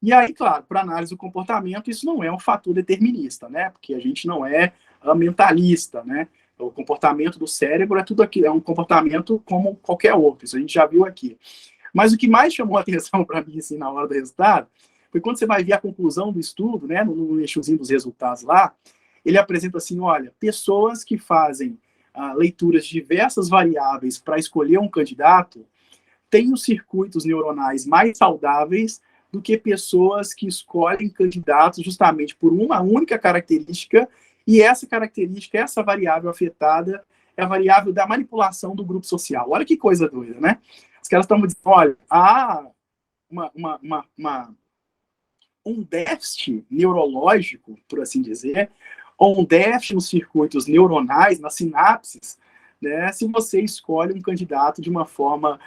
E aí, claro, para análise do comportamento, isso não é um fator determinista, né? Porque a gente não é mentalista, né? O comportamento do cérebro é tudo aquilo, é um comportamento como qualquer outro, isso a gente já viu aqui. Mas o que mais chamou a atenção para mim, assim, na hora do resultado, foi quando você vai ver a conclusão do estudo, né, no eixozinho dos resultados lá, ele apresenta assim, olha, pessoas que fazem leituras de diversas variáveis para escolher um candidato têm os circuitos neuronais mais saudáveis do que pessoas que escolhem candidatos justamente por uma única característica, e essa característica, essa variável afetada, é a variável da manipulação do grupo social. Olha que coisa doida, né? Os caras estão dizendo, olha, há um déficit neurológico, por assim dizer, ou um déficit nos circuitos neuronais, nas sinapses, né, se você escolhe um candidato de uma forma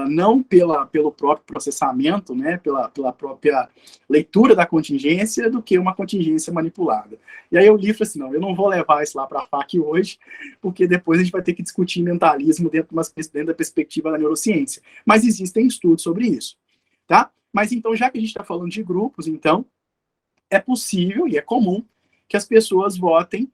não pelo próprio processamento, né, pela própria leitura da contingência, do que uma contingência manipulada. E aí eu li e falei assim, não, eu não vou levar isso lá para a FAQ hoje, porque depois a gente vai ter que discutir mentalismo dentro da perspectiva da neurociência. Mas existem estudos sobre isso, tá? Mas então, já que a gente está falando de grupos, então, é possível e é comum que as pessoas votem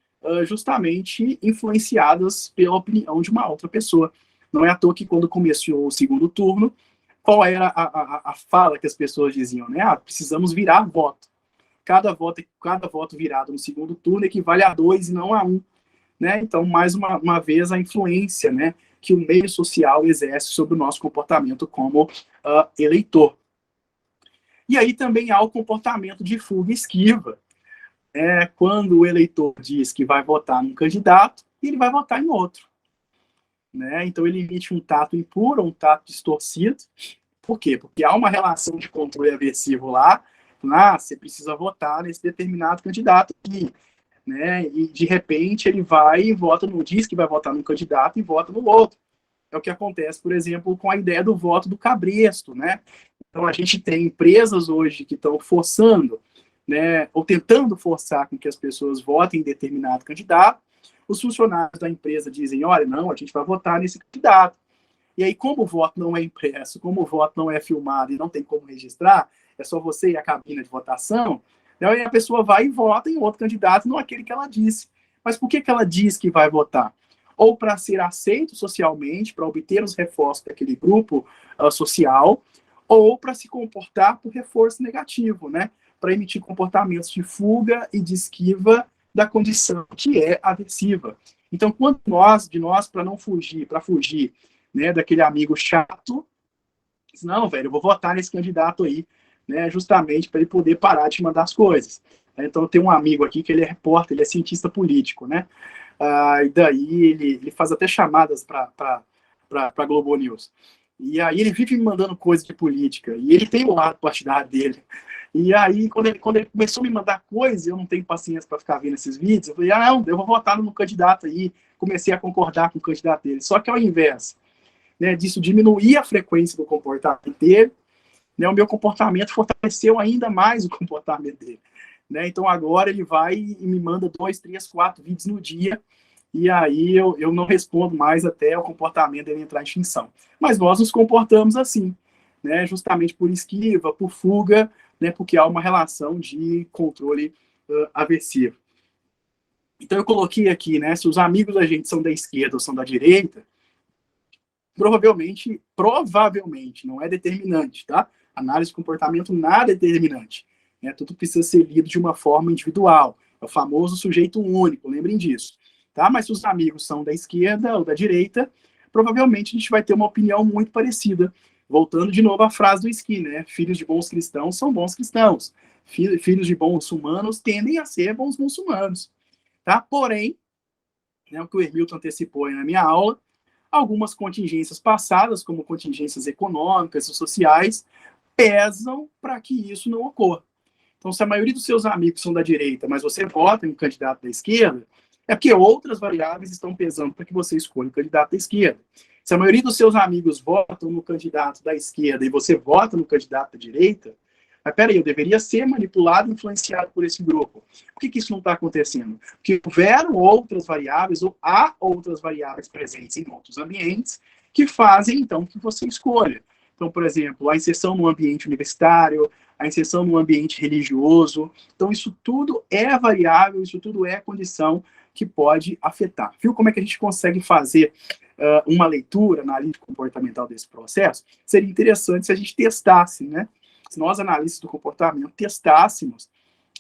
justamente influenciadas pela opinião de uma outra pessoa. Não é à toa que quando começou o segundo turno, qual era a fala que as pessoas diziam, né? Precisamos virar voto. Cada voto virado no segundo turno equivale a 2 e não a 1. Né? Então, mais uma vez, a influência, né, que o meio social exerce sobre o nosso comportamento como eleitor. E aí também há o comportamento de fuga e esquiva. Quando o eleitor diz que vai votar num candidato, ele vai votar em outro. Né? Então ele emite um tato impuro, um tato distorcido. Por quê? Porque há uma relação de controle aversivo lá, você precisa votar nesse determinado candidato aqui. Né? E de repente ele vai e vota, diz que vai votar num candidato e vota no outro. É o que acontece, por exemplo, com a ideia do voto do cabresto, né? Então, a gente tem empresas hoje que estão forçando, né, ou tentando forçar com que as pessoas votem em determinado candidato. Os funcionários da empresa dizem, olha, não, a gente vai votar nesse candidato. E aí, como o voto não é impresso, como o voto não é filmado e não tem como registrar, é só você e a cabina de votação, então, aí a pessoa vai e vota em outro candidato, não aquele que ela disse. Mas por que ela diz que vai votar? Ou para ser aceito socialmente, para obter os reforços daquele grupo social, ou para se comportar por reforço negativo, né? Para emitir comportamentos de fuga e de esquiva da condição que é aversiva. Então, quanto de nós para não fugir, para fugir, né, daquele amigo chato, não, velho, eu vou votar nesse candidato aí, né, justamente para ele poder parar de mandar as coisas. Então, tem um amigo aqui que ele é repórter, ele é cientista político, né? E daí ele faz até chamadas para a Globo News. E aí ele vive me mandando coisa de política, e ele tem o lado partidário dele. E aí, quando ele começou a me mandar coisa, eu não tenho paciência para ficar vendo esses vídeos, eu falei, não, eu vou votar no candidato aí, comecei a concordar com o candidato dele. Só que ao invés, né, disso diminuir a frequência do comportamento dele, né, o meu comportamento fortaleceu ainda mais o comportamento dele. Né? Então agora ele vai e me manda 2, 3, 4 vídeos no dia, e aí eu não respondo mais até o comportamento dele entrar em extinção. Mas nós nos comportamos assim, né? Justamente por esquiva, por fuga, né? Porque há uma relação de controle aversivo. Então eu coloquei aqui, né? Se os amigos da gente são da esquerda ou são da direita, provavelmente, não é determinante, tá? Análise de comportamento nada é determinante. Né? Tudo precisa ser lido de uma forma individual. É o famoso sujeito único, lembrem disso. Tá? Mas se os amigos são da esquerda ou da direita, provavelmente a gente vai ter uma opinião muito parecida. Voltando de novo à frase do Skinner, né? Filhos de bons cristãos são bons cristãos. Filhos de bons muçulmanos tendem a ser bons muçulmanos. Tá? Porém, né, o que o Hermilton antecipou aí na minha aula, algumas contingências passadas, como contingências econômicas e sociais, pesam para que isso não ocorra. Então, se a maioria dos seus amigos são da direita, mas você vota em um candidato da esquerda, é porque outras variáveis estão pesando para que você escolha o candidato da esquerda. Se a maioria dos seus amigos votam no candidato da esquerda e você vota no candidato da direita, mas peraí, eu deveria ser manipulado e influenciado por esse grupo. Por que isso não está acontecendo? Porque houveram outras variáveis, ou há outras variáveis presentes em outros ambientes, que fazem, então, que você escolha. Então, por exemplo, a inserção no ambiente universitário, a inserção no ambiente religioso. Então, isso tudo é variável, isso tudo é condição que pode afetar. Viu como é que a gente consegue fazer uma leitura analítica comportamental desse processo? Seria interessante se a gente testasse, né? Se nós, analistas do comportamento, testássemos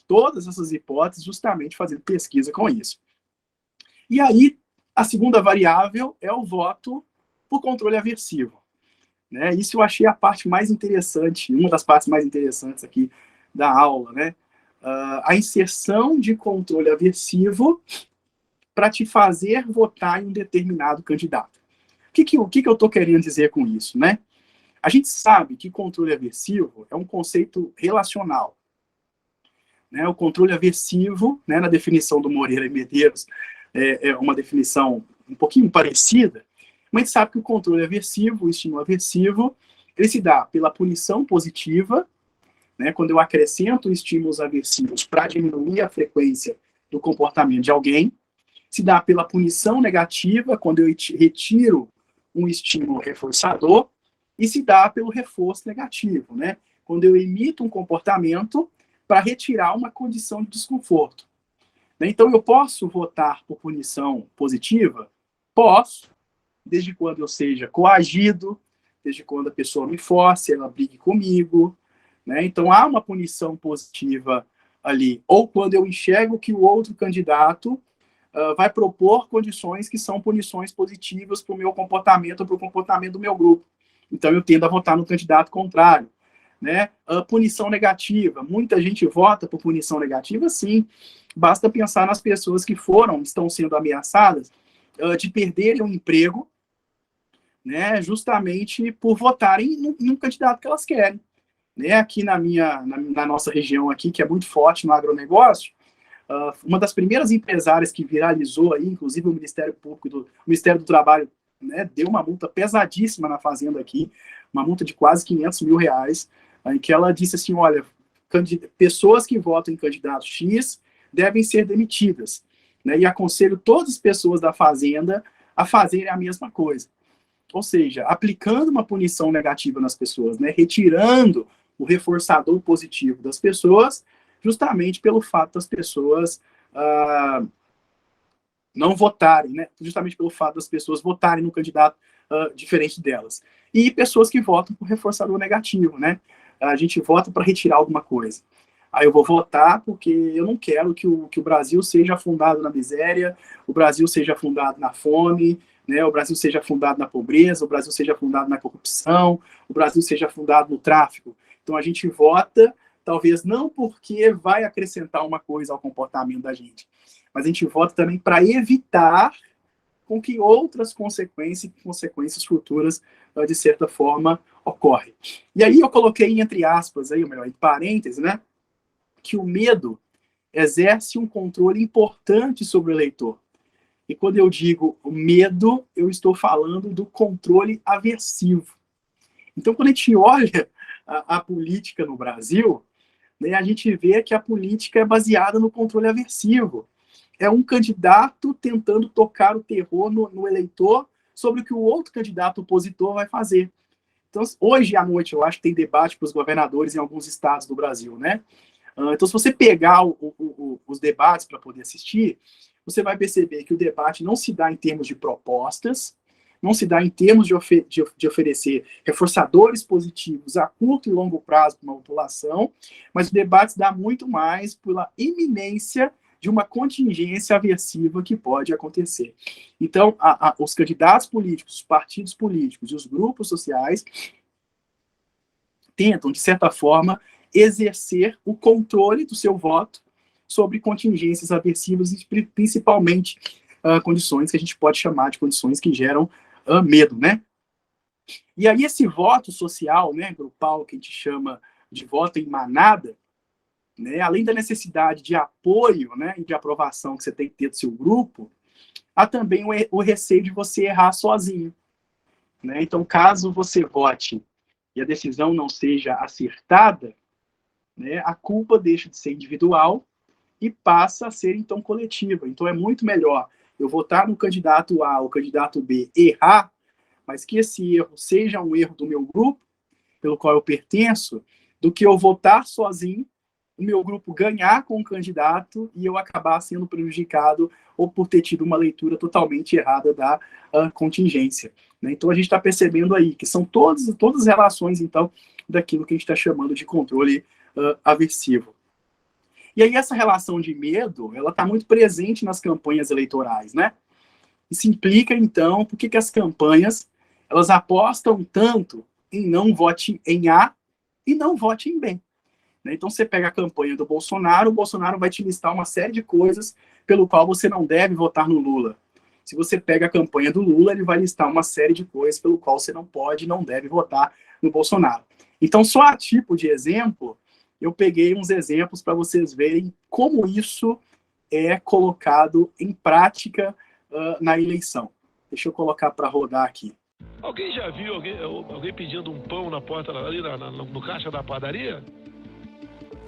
todas essas hipóteses, justamente fazendo pesquisa com isso. E aí, a segunda variável é o voto por controle aversivo. Né? Isso eu achei a parte mais interessante, uma das partes mais interessantes aqui da aula, né? A inserção de controle aversivo para te fazer votar em um determinado candidato. O que eu estou querendo dizer com isso, né? A gente sabe que controle aversivo é um conceito relacional. Né? O controle aversivo, né, na definição do Moreira e Medeiros, é uma definição um pouquinho parecida, mas a gente sabe que o controle aversivo, o estímulo aversivo, ele se dá pela punição positiva, né, quando eu acrescento estímulos aversivos para diminuir a frequência do comportamento de alguém, se dá pela punição negativa, quando eu retiro um estímulo reforçador, e se dá pelo reforço negativo, né? Quando eu emito um comportamento para retirar uma condição de desconforto. Então, eu posso votar por punição positiva? Posso, desde quando eu seja coagido, desde quando a pessoa me force, ela brigue comigo. Né? Então, há uma punição positiva ali. Ou quando eu enxergo que o outro candidato vai propor condições que são punições positivas para o meu comportamento ou para o comportamento do meu grupo. Então, eu tendo a votar no candidato contrário. Né? Punição negativa. Muita gente vota por punição negativa, sim. Basta pensar nas pessoas que estão sendo ameaçadas de perderem o emprego, né, justamente por votarem num candidato que elas querem. Né? Aqui na nossa região, aqui, que é muito forte no agronegócio, uma das primeiras empresárias que viralizou aí, inclusive o Ministério Público, o Ministério do Trabalho, né, deu uma multa pesadíssima na fazenda aqui, uma multa de quase 500 mil reais, em que ela disse assim, olha, pessoas que votam em candidato X devem ser demitidas, né, e aconselho todas as pessoas da fazenda a fazerem a mesma coisa. Ou seja, aplicando uma punição negativa nas pessoas, né, retirando o reforçador positivo das pessoas, justamente pelo fato das pessoas não votarem, né? Justamente pelo fato das pessoas votarem no candidato diferente delas. E pessoas que votam por reforçador negativo, né? A gente vota para retirar alguma coisa. Aí eu vou votar porque eu não quero que o Brasil seja afundado na miséria, o Brasil seja afundado na fome, né? O Brasil seja afundado na pobreza, o Brasil seja afundado na corrupção, o Brasil seja afundado no tráfico. Então a gente vota, talvez não porque vai acrescentar uma coisa ao comportamento da gente, mas a gente vota também para evitar com que outras consequências futuras, de certa forma, ocorrem. E aí eu coloquei entre aspas, aí, ou melhor, em parênteses, né, que o medo exerce um controle importante sobre o eleitor. E quando eu digo medo, eu estou falando do controle aversivo. Então, quando a gente olha a política no Brasil, né, a gente vê que a política é baseada no controle aversivo. É um candidato tentando tocar o terror no eleitor sobre o que o outro candidato opositor vai fazer. Então, hoje à noite, eu acho que tem debate para os governadores em alguns estados do Brasil, né? Então, se você pegar os debates para poder assistir, você vai perceber que o debate não se dá em termos de propostas, não se dá em termos de oferecer reforçadores positivos a curto e longo prazo para uma população, mas o debate se dá muito mais pela iminência de uma contingência aversiva que pode acontecer. Então, os candidatos políticos, os partidos políticos e os grupos sociais tentam, de certa forma, exercer o controle do seu voto sobre contingências aversivas e principalmente condições que a gente pode chamar de condições que geram medo, né? E aí esse voto social, né, grupal, que a gente chama de voto em manada, né, além da necessidade de apoio, né, e de aprovação que você tem que ter do seu grupo, há também o receio de você errar sozinho, né? Então, caso você vote e a decisão não seja acertada, né, a culpa deixa de ser individual e passa a ser, então, coletiva. Então, é muito melhor eu votar no candidato A ou candidato B, errar, mas que esse erro seja um erro do meu grupo, pelo qual eu pertenço, do que eu votar sozinho, o meu grupo ganhar com o candidato e eu acabar sendo prejudicado ou por ter tido uma leitura totalmente errada da contingência, né? Então, a gente está percebendo aí que são todas as relações, então, daquilo que a gente está chamando de controle aversivo. E aí essa relação de medo, ela está muito presente nas campanhas eleitorais, né? Isso implica, então, por que as campanhas, elas apostam tanto em não vote em A e não vote em B. Né? Então, você pega a campanha do Bolsonaro, o Bolsonaro vai te listar uma série de coisas pelo qual você não deve votar no Lula. Se você pega a campanha do Lula, ele vai listar uma série de coisas pelo qual você não pode e não deve votar no Bolsonaro. Então, só a tipo de exemplo, eu peguei uns exemplos para vocês verem como isso é colocado em prática na eleição. Deixa eu colocar para rodar aqui. Alguém já viu alguém pedindo um pão na porta, ali no caixa da padaria?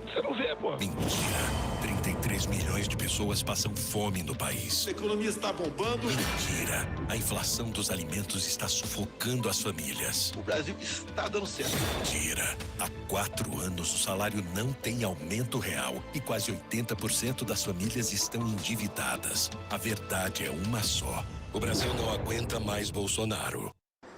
Você não vê, pô. Mentira. 33 milhões de pessoas passam fome no país. A economia está bombando. Mentira. A inflação dos alimentos está sufocando as famílias. O Brasil está dando certo. Mentira. Há 4 anos o salário não tem aumento real e quase 80% das famílias estão endividadas. A verdade é uma só. O Brasil não aguenta mais Bolsonaro.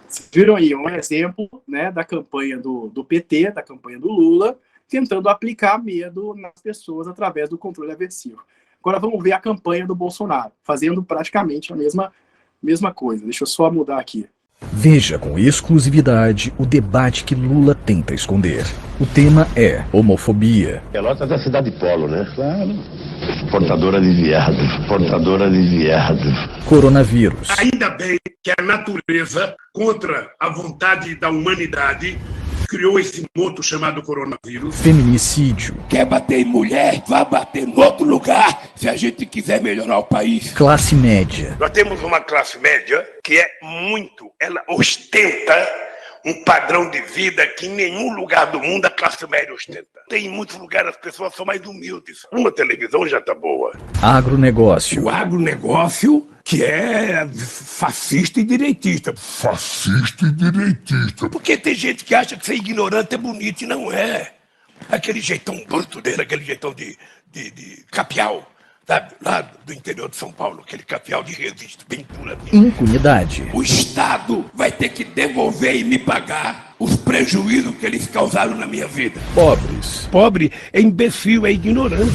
Vocês viram aí um exemplo, né, da campanha do PT, da campanha do Lula, tentando aplicar medo nas pessoas através do controle aversivo. Agora vamos ver a campanha do Bolsonaro, fazendo praticamente a mesma coisa. Deixa eu só mudar aqui. Veja com exclusividade o debate que Lula tenta esconder. O tema é homofobia. Pelotas é cidade polo, né? Claro. Portadora de viado. Coronavírus. Ainda bem que a natureza, contra a vontade da humanidade, criou esse moto chamado coronavírus. Feminicídio. Quer bater em mulher? Vá bater em outro lugar, se a gente quiser melhorar o país. Classe média. Nós temos uma classe média que ela ostenta um padrão de vida que em nenhum lugar do mundo a classe média ostenta. Em muitos lugares as pessoas são mais humildes. Uma televisão já tá boa. Agronegócio. O agronegócio que é fascista e direitista. Porque tem gente que acha que ser ignorante é bonito e não é. Aquele jeitão bruto dele, aquele jeitão de capial, sabe? Lá do interior de São Paulo, aquele capial de resiste, bem pura. Impunidade. O Estado vai ter que devolver e me pagar os prejuízos que eles causaram na minha vida. Pobres. Pobre é imbecil, é ignorante.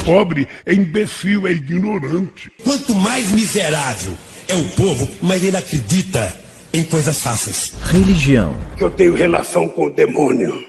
Quanto mais miserável é o povo, mais ele acredita em coisas fáceis. Religião. Que eu tenho relação com o demônio,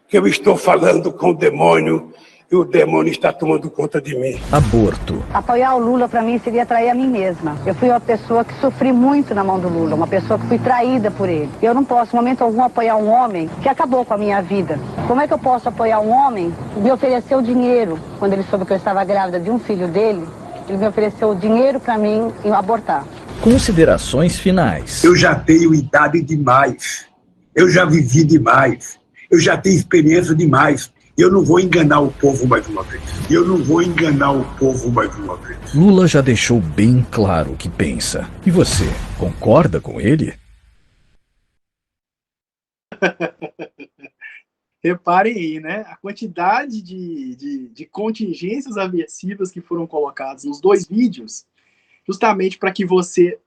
que eu estou falando com o demônio e o demônio está tomando conta de mim. Aborto. Apoiar o Lula para mim seria trair a mim mesma. Eu fui uma pessoa que sofri muito na mão do Lula, uma pessoa que fui traída por ele. Eu não posso, em momento algum, apoiar um homem que acabou com a minha vida. Como é que eu posso apoiar um homem que me ofereceu dinheiro quando ele soube que eu estava grávida de um filho dele? Ele me ofereceu dinheiro para mim abortar. Considerações finais. Eu já tenho idade demais. Eu já vivi demais. Eu já tenho experiência demais. Eu não vou enganar o povo mais uma vez. Eu não vou enganar o povo mais uma vez. Lula já deixou bem claro o que pensa. E você, concorda com ele? Reparem aí, né? A quantidade de contingências aversivas que foram colocadas nos dois vídeos, justamente para que você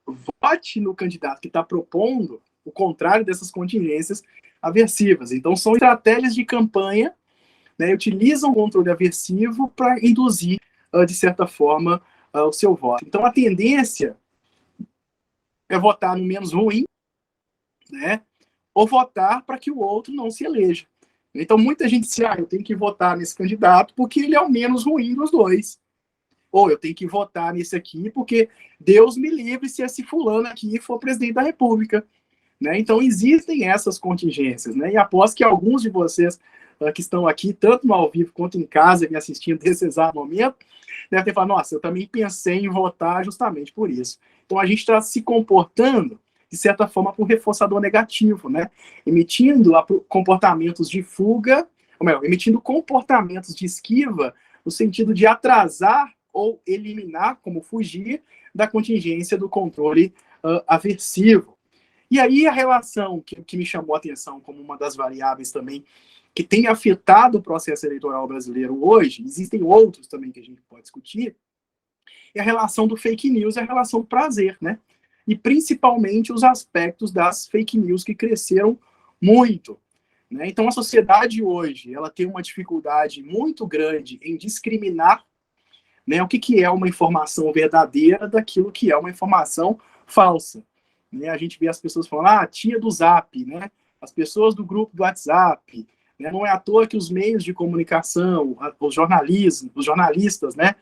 vote no candidato que está propondo o contrário dessas contingências aversivas. Então, são estratégias de campanha, né, utilizam o controle aversivo para induzir, de certa forma, o seu voto. Então, a tendência é votar no menos ruim, né, ou votar para que o outro não se eleja. Então, muita gente diz, eu tenho que votar nesse candidato porque ele é o menos ruim dos dois. Ou eu tenho que votar nesse aqui porque Deus me livre se esse fulano aqui for presidente da República. Né? Então, existem essas contingências. Né? E após que alguns de vocês que estão aqui, tanto no ao vivo quanto em casa, me assistindo nesse exato momento, devem ter falado, nossa, eu também pensei em votar justamente por isso. Então, a gente está se comportando, de certa forma, por reforçador negativo, né? Emitindo comportamentos de fuga, ou melhor, emitindo comportamentos de esquiva, no sentido de atrasar ou eliminar, como fugir, da contingência do controle aversivo. E aí a relação que me chamou a atenção como uma das variáveis também que tem afetado o processo eleitoral brasileiro hoje, existem outros também que a gente pode discutir, é a relação do fake news e a relação do prazer, né? E principalmente os aspectos das fake news que cresceram muito. Né? Então a sociedade hoje, ela tem uma dificuldade muito grande em discriminar, né, o que é uma informação verdadeira daquilo que é uma informação falsa. Né? A gente vê as pessoas falando, tia do Zap, né? As pessoas do grupo do WhatsApp. Né? Não é à toa que os meios de comunicação, os jornalistas, né,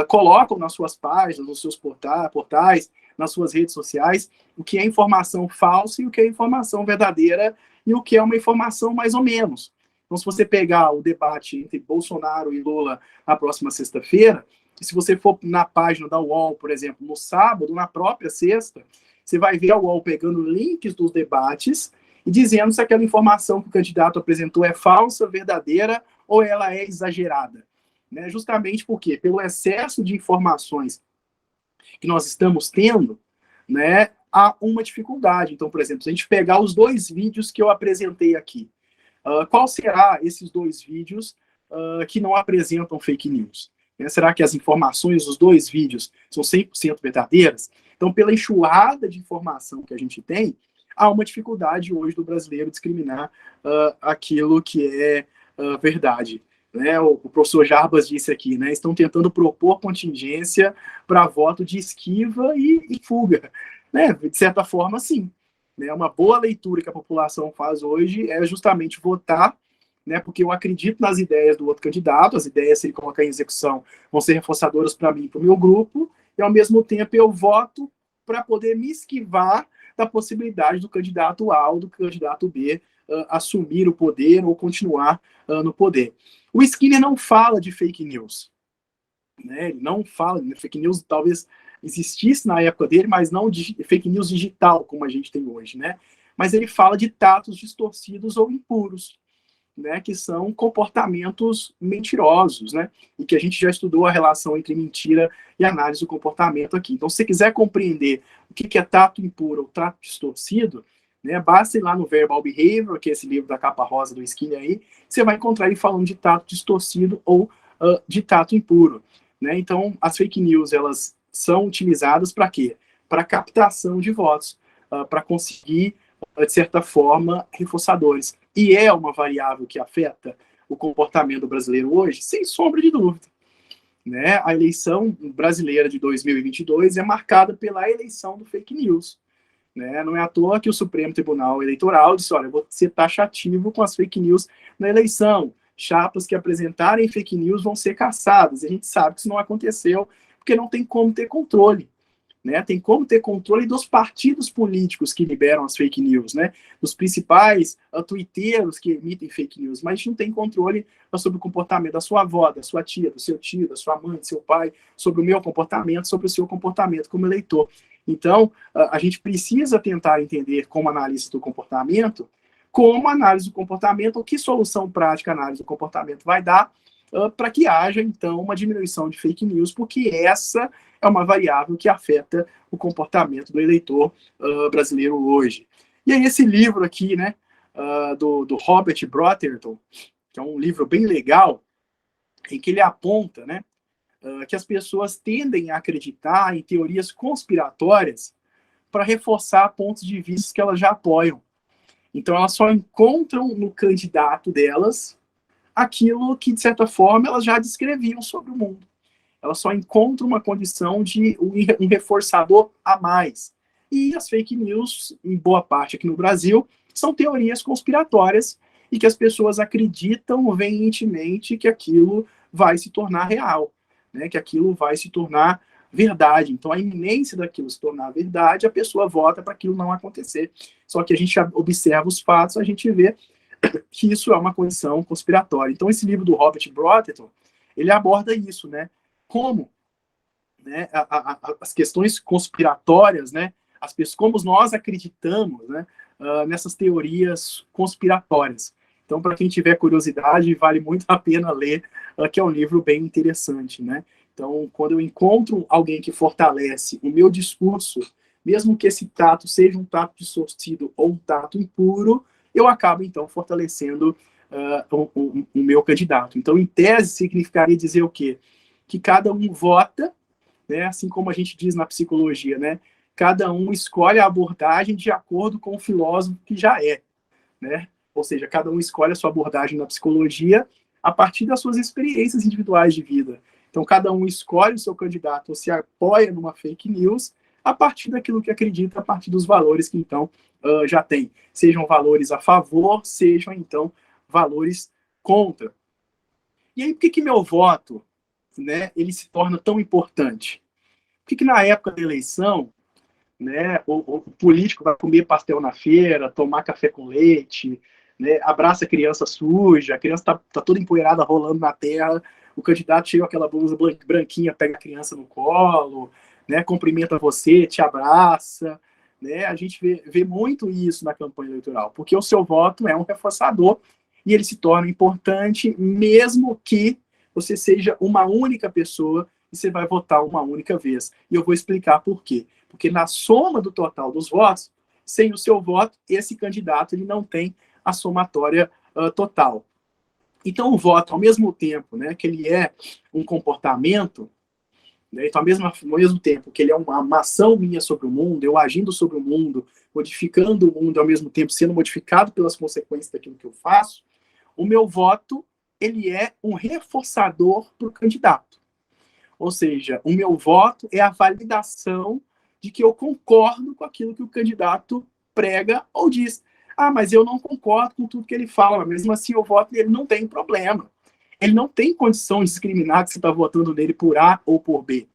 colocam nas suas páginas, nos seus portais, nas suas redes sociais, o que é informação falsa e o que é informação verdadeira e o que é uma informação mais ou menos. Então, se você pegar o debate entre Bolsonaro e Lula na próxima sexta-feira, se você for na página da UOL, por exemplo, no sábado, na própria sexta, você vai ver a UOL pegando links dos debates e dizendo se aquela informação que o candidato apresentou é falsa, verdadeira ou ela é exagerada. Né? Justamente porque, pelo excesso de informações que nós estamos tendo, né, há uma dificuldade. Então, por exemplo, se a gente pegar os dois vídeos que eu apresentei aqui, qual será esses dois vídeos que não apresentam fake news? Será que as informações dos dois vídeos são 100% verdadeiras? Então, pela enxurrada de informação que a gente tem, há uma dificuldade hoje do brasileiro discriminar aquilo que é verdade. Né? O professor Jarbas disse aqui, né? Estão tentando propor contingência para voto de esquiva e fuga. Né? De certa forma, sim. Né? Uma boa leitura que a população faz hoje é justamente votar, né, porque eu acredito nas ideias do outro candidato, as ideias, se ele colocar em execução, vão ser reforçadoras para mim e para o meu grupo, e ao mesmo tempo eu voto para poder me esquivar da possibilidade do candidato A ou do candidato B assumir o poder ou continuar no poder. O Skinner não fala de fake news. Né? Ele não fala, fake news talvez existisse na época dele, mas não de fake news digital, como a gente tem hoje. Né? Mas ele fala de tatos distorcidos ou impuros. Né, que são comportamentos mentirosos, né, e que a gente já estudou a relação entre mentira e análise do comportamento aqui. Então, se você quiser compreender o que é tato impuro ou tato distorcido, né, basta ir lá no Verbal Behavior, que é esse livro da capa rosa do Skinner aí, você vai encontrar ele falando de tato distorcido ou de tato impuro. Né? Então, as fake news, elas são utilizadas para quê? Para captação de votos, para conseguir, de certa forma, reforçadores. E é uma variável que afeta o comportamento brasileiro hoje, sem sombra de dúvida. Né? A eleição brasileira de 2022 é marcada pela eleição do fake news. Né? Não é à toa que o Supremo Tribunal Eleitoral disse, olha, eu vou ser taxativo com as fake news na eleição. chapas que apresentarem fake news vão ser caçadas. A gente sabe que isso não aconteceu, porque não tem como ter controle. Né? Tem como ter controle dos partidos políticos que liberam as fake news, né? Dos principais twitteiros que emitem fake news, mas a gente não tem controle sobre o comportamento da sua avó, da sua tia, do seu tio, da sua mãe, do seu pai, sobre o meu comportamento, sobre o seu comportamento como eleitor. Então, a gente precisa tentar entender, como analista do comportamento, como análise do comportamento, ou que solução prática a análise do comportamento vai dar para que haja, então, uma diminuição de fake news, porque essa é uma variável que afeta o comportamento do eleitor brasileiro hoje. E aí esse livro aqui, né, do Robert Brotherton, que é um livro bem legal, em que ele aponta, né, que as pessoas tendem a acreditar em teorias conspiratórias para reforçar pontos de vista que elas já apoiam. Então elas só encontram no candidato delas aquilo que, de certa forma, elas já descreviam sobre o mundo. Elas só encontram uma condição de um reforçador a mais. E as fake news, em boa parte aqui no Brasil, são teorias conspiratórias e que as pessoas acreditam veementemente que aquilo vai se tornar real, né? Que aquilo vai se tornar verdade. Então, a iminência daquilo se tornar verdade, a pessoa vota para aquilo não acontecer. Só que a gente observa os fatos, a gente vê que isso é uma condição conspiratória. Então, esse livro do Robert Brotherton, ele aborda isso, né? Como, né, as questões conspiratórias, né, como nós acreditamos, né, nessas teorias conspiratórias. Então, para quem tiver curiosidade, vale muito a pena ler, que é um livro bem interessante, né? Então, quando eu encontro alguém que fortalece o meu discurso, mesmo que esse tato seja um tato distorcido ou um tato impuro, eu acabo, então, fortalecendo o meu candidato. Então, em tese, significaria dizer o quê? Que cada um vota, né, assim como a gente diz na psicologia, né? Cada um escolhe a abordagem de acordo com o filósofo que já é, né? Ou seja, cada um escolhe a sua abordagem na psicologia a partir das suas experiências individuais de vida. Então, cada um escolhe o seu candidato ou se apoia numa fake news a partir daquilo que acredita, a partir dos valores que, então, já tem. Sejam valores a favor, sejam, então, valores contra. E aí, por que meu voto, né, ele se torna tão importante? Por que na época da eleição, né, o político vai comer pastel na feira, tomar café com leite, né, abraça a criança suja, a criança tá toda empoeirada rolando na terra, o candidato chega com aquela blusa branquinha, pega a criança no colo, né, cumprimenta você, te abraça, né? A gente vê muito isso na campanha eleitoral, porque o seu voto é um reforçador e ele se torna importante mesmo que você seja uma única pessoa e você vai votar uma única vez. E eu vou explicar por quê. Porque na soma do total dos votos, sem o seu voto, esse candidato ele não tem a somatória total. Então, o voto, ao mesmo tempo, né, que ele é um comportamento, né, então, ao mesmo tempo que ele é uma ação minha sobre o mundo, eu agindo sobre o mundo, modificando o mundo, ao mesmo tempo sendo modificado pelas consequências daquilo que eu faço, o meu voto, ele é um reforçador para o candidato. Ou seja, o meu voto é a validação de que eu concordo com aquilo que o candidato prega ou diz. Ah, mas eu não concordo com tudo que ele fala, mas mesmo assim eu voto nele, não tem problema. Ele não tem condição de discriminar que você está votando nele por A ou por B.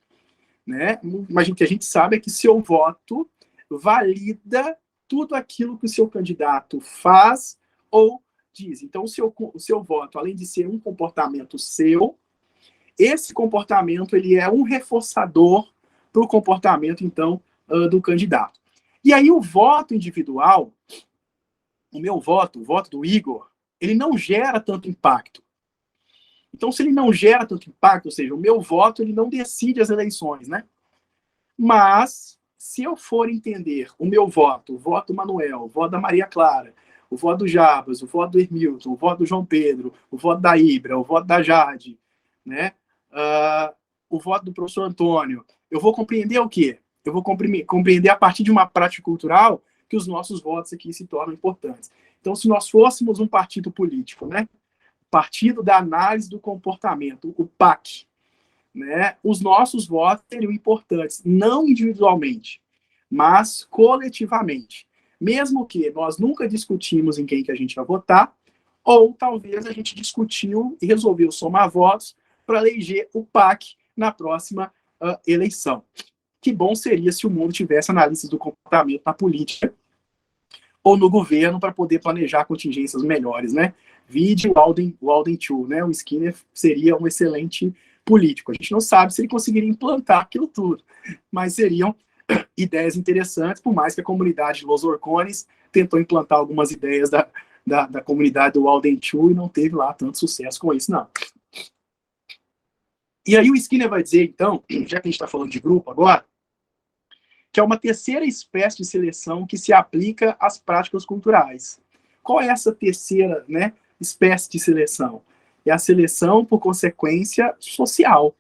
Né? Mas o que a gente sabe é que seu voto valida tudo aquilo que o seu candidato faz ou diz. Então, o seu voto, além de ser um comportamento seu, esse comportamento ele é um reforçador para o comportamento, então, do candidato. E aí o voto individual, o meu voto, o voto do Igor, ele não gera tanto impacto. Então, se ele não gera tanto impacto, ou seja, o meu voto ele não decide as eleições, né? Mas, se eu for entender o meu voto, o voto do Manuel, o voto da Maria Clara, o voto do Jabas, o voto do Hermilton, o voto do João Pedro, o voto da Ibra, o voto da Jade, né? O voto do professor Antônio, eu vou compreender o quê? Eu vou compreender a partir de uma prática cultural que os nossos votos aqui se tornam importantes. Então, se nós fôssemos um partido político, né? Partido da Análise do Comportamento, o PAC, né? Os nossos votos seriam importantes, não individualmente, mas coletivamente. Mesmo que nós nunca discutimos em quem que a gente vai votar, ou talvez a gente discutiu e resolveu somar votos para eleger o PAC na próxima eleição. Que bom seria se o mundo tivesse analistas do comportamento na política ou no governo para poder planejar contingências melhores, né? Vide o Alden Chu, né? O Skinner seria um excelente político. A gente não sabe se ele conseguiria implantar aquilo tudo, mas seriam ideias interessantes, por mais que a comunidade de Los Orcones tentou implantar algumas ideias da comunidade do Alden Chu e não teve lá tanto sucesso com isso, não. E aí o Skinner vai dizer, então, já que a gente está falando de grupo agora, que é uma terceira espécie de seleção que se aplica às práticas culturais. Qual é essa terceira, né, espécie de seleção? É a seleção por consequência social.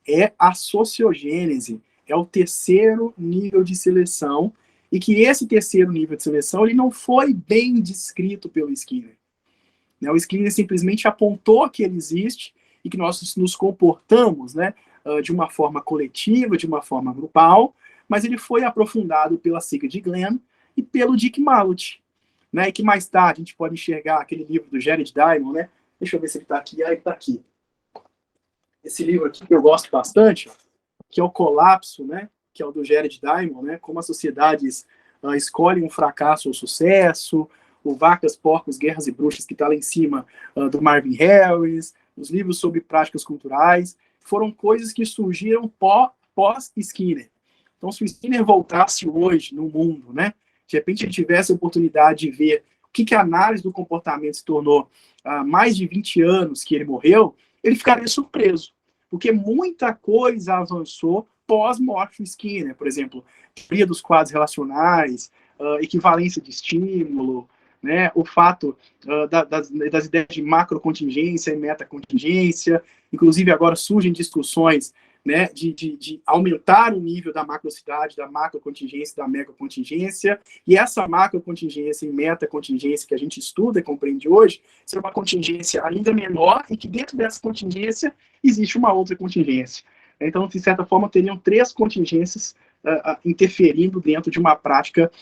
É a sociogênese. É o terceiro nível de seleção, e que esse terceiro nível de seleção ele não foi bem descrito pelo Skinner. O Skinner simplesmente apontou que ele existe e que nós nos comportamos, né, de uma forma coletiva, de uma forma grupal, mas ele foi aprofundado pela Sigrid Glenn e pelo Dick Malott, né, e que mais tarde a gente pode enxergar aquele livro do Jared Diamond, né? Deixa eu ver se ele está aqui. Ele está aqui. Esse livro aqui que eu gosto bastante, que é o Colapso, né, que é o do Jared Diamond, né, como as sociedades escolhem um fracasso ou sucesso, o Vacas, Porcos, Guerras e Bruxas, que está lá em cima, do Marvin Harris, os livros sobre práticas culturais, foram coisas que surgiram pós-Skinner. Então, se o Skinner voltasse hoje no mundo, né, de repente ele tivesse a oportunidade de ver o que a análise do comportamento se tornou há mais de 20 anos que ele morreu, ele ficaria surpreso, porque muita coisa avançou pós-morte do Skinner, por exemplo, teoria dos quadros relacionais, equivalência de estímulo, né, o fato das ideias de macrocontingência e metacontingência, inclusive agora surgem discussões, né, de aumentar o nível da macrocidade, da macrocontingência, da megacontingência, e essa macrocontingência e metacontingência que a gente estuda e compreende hoje, ser uma contingência ainda menor e que dentro dessa contingência existe uma outra contingência. Então, de certa forma, teriam 3 contingências interferindo dentro de uma prática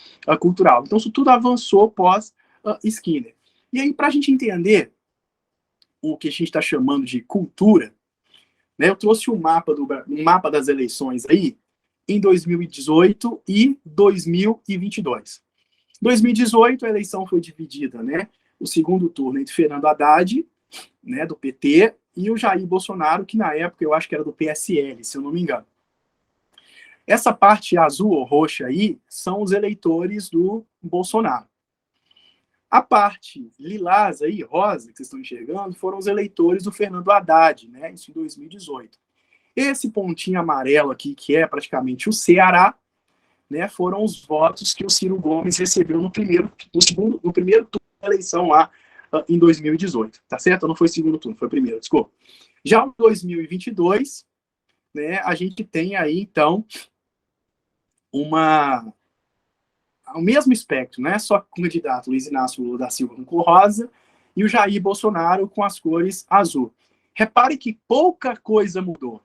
cultural. Então, isso tudo avançou pós-Skinner. E aí, para a gente entender o que a gente está chamando de cultura, né, eu trouxe um mapa das eleições aí em 2018 e 2022. Em 2018, a eleição foi dividida, né, o segundo turno entre Fernando Haddad, né, do PT, e o Jair Bolsonaro, que na época eu acho que era do PSL, se eu não me engano. Essa parte azul ou roxa aí são os eleitores do Bolsonaro. A parte lilás aí, rosa, que vocês estão enxergando, foram os eleitores do Fernando Haddad, né, isso em 2018. Esse pontinho amarelo aqui, que é praticamente o Ceará, né, foram os votos que o Ciro Gomes recebeu no primeiro turno da eleição lá em 2018, tá certo? Não foi o segundo turno, foi o primeiro, desculpa. Já em 2022, né, a gente tem aí, então, o mesmo espectro, né? Só com o candidato Luiz Inácio Lula da Silva com cor rosa e o Jair Bolsonaro com as cores azul. Repare que pouca coisa mudou,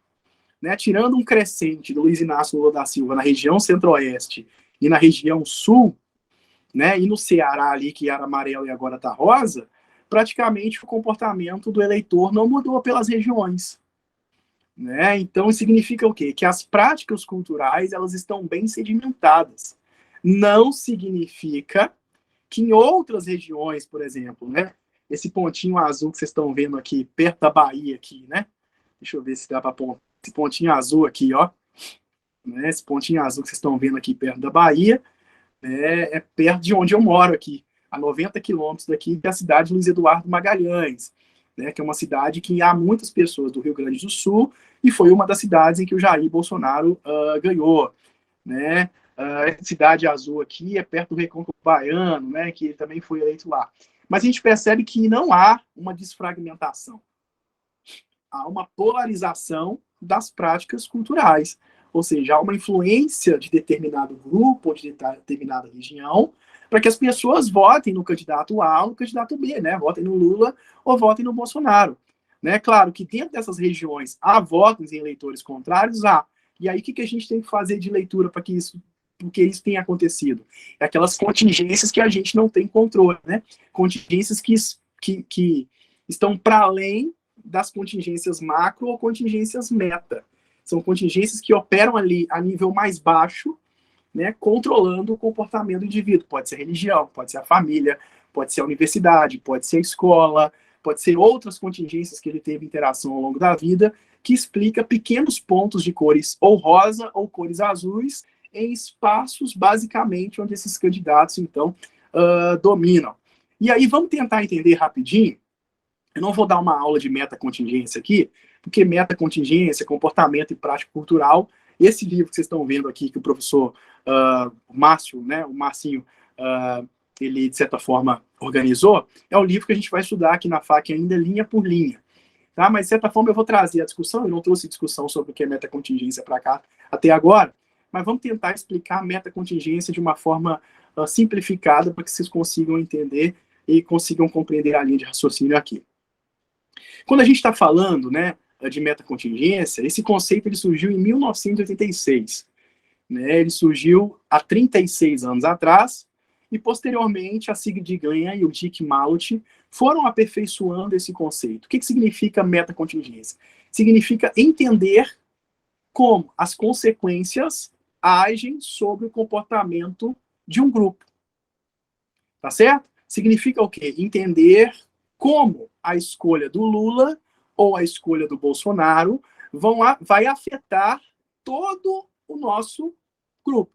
né? Tirando um crescente do Luiz Inácio Lula da Silva na região centro-oeste e na região sul, né? E no Ceará ali, que era amarelo e agora está rosa, praticamente o comportamento do eleitor não mudou pelas regiões, né? Então, isso significa o quê? Que as práticas culturais, elas estão bem sedimentadas. Não significa que em outras regiões, por exemplo, né, esse pontinho azul que vocês estão vendo aqui, perto da Bahia aqui, né, deixa eu ver se dá para apontar, esse pontinho azul aqui, ó, né, esse pontinho azul que vocês estão vendo aqui perto da Bahia, é perto de onde eu moro aqui, a 90 quilômetros daqui, que é a cidade de Luiz Eduardo Magalhães, né, que é uma cidade que há muitas pessoas do Rio Grande do Sul, e foi uma das cidades em que o Jair Bolsonaro ganhou, né. Cidade azul aqui é perto do Recôncavo Baiano, né, que ele também foi eleito lá. Mas a gente percebe que não há uma desfragmentação. Há uma polarização das práticas culturais. Ou seja, há uma influência de determinado grupo ou de determinada região para que as pessoas votem no candidato A ou no candidato B, né? Votem no Lula ou votem no Bolsonaro. Né? Claro que dentro dessas regiões há votos em eleitores contrários, há. E aí o que a gente tem que fazer de leitura para que isso tenha acontecido? É aquelas contingências que a gente não tem controle, né? Contingências que que estão para além das contingências macro ou contingências meta. São contingências que operam ali a nível mais baixo, né, controlando o comportamento do indivíduo. Pode ser a religião, pode ser a família, pode ser a universidade, pode ser a escola, pode ser outras contingências que ele teve interação ao longo da vida, que explica pequenos pontos de cores ou rosa ou cores azuis em espaços, basicamente, onde esses candidatos, então, dominam. E aí, vamos tentar entender rapidinho. Eu não vou dar uma aula de metacontingência aqui, porque metacontingência, comportamento e prática cultural, esse livro que vocês estão vendo aqui, que o professor Márcio, né, o Marcinho, ele, de certa forma, organizou, é o livro que a gente vai estudar aqui na FAC ainda linha por linha. Tá? Mas, de certa forma, eu vou trazer a discussão, eu não trouxe discussão sobre o que é metacontingência para cá até agora, mas vamos tentar explicar a metacontingência de uma forma simplificada para que vocês consigam entender e consigam compreender a linha de raciocínio aqui. Quando a gente está falando, né, de metacontingência, esse conceito ele surgiu em 1986. Né? Ele surgiu há 36 anos atrás, e posteriormente a Sigrid Ganha e o Dick Malott foram aperfeiçoando esse conceito. O que significa metacontingência? Significa entender como as consequências agem sobre o comportamento de um grupo. Tá certo? Significa o quê? Entender como a escolha do Lula ou a escolha do Bolsonaro vai afetar todo o nosso grupo.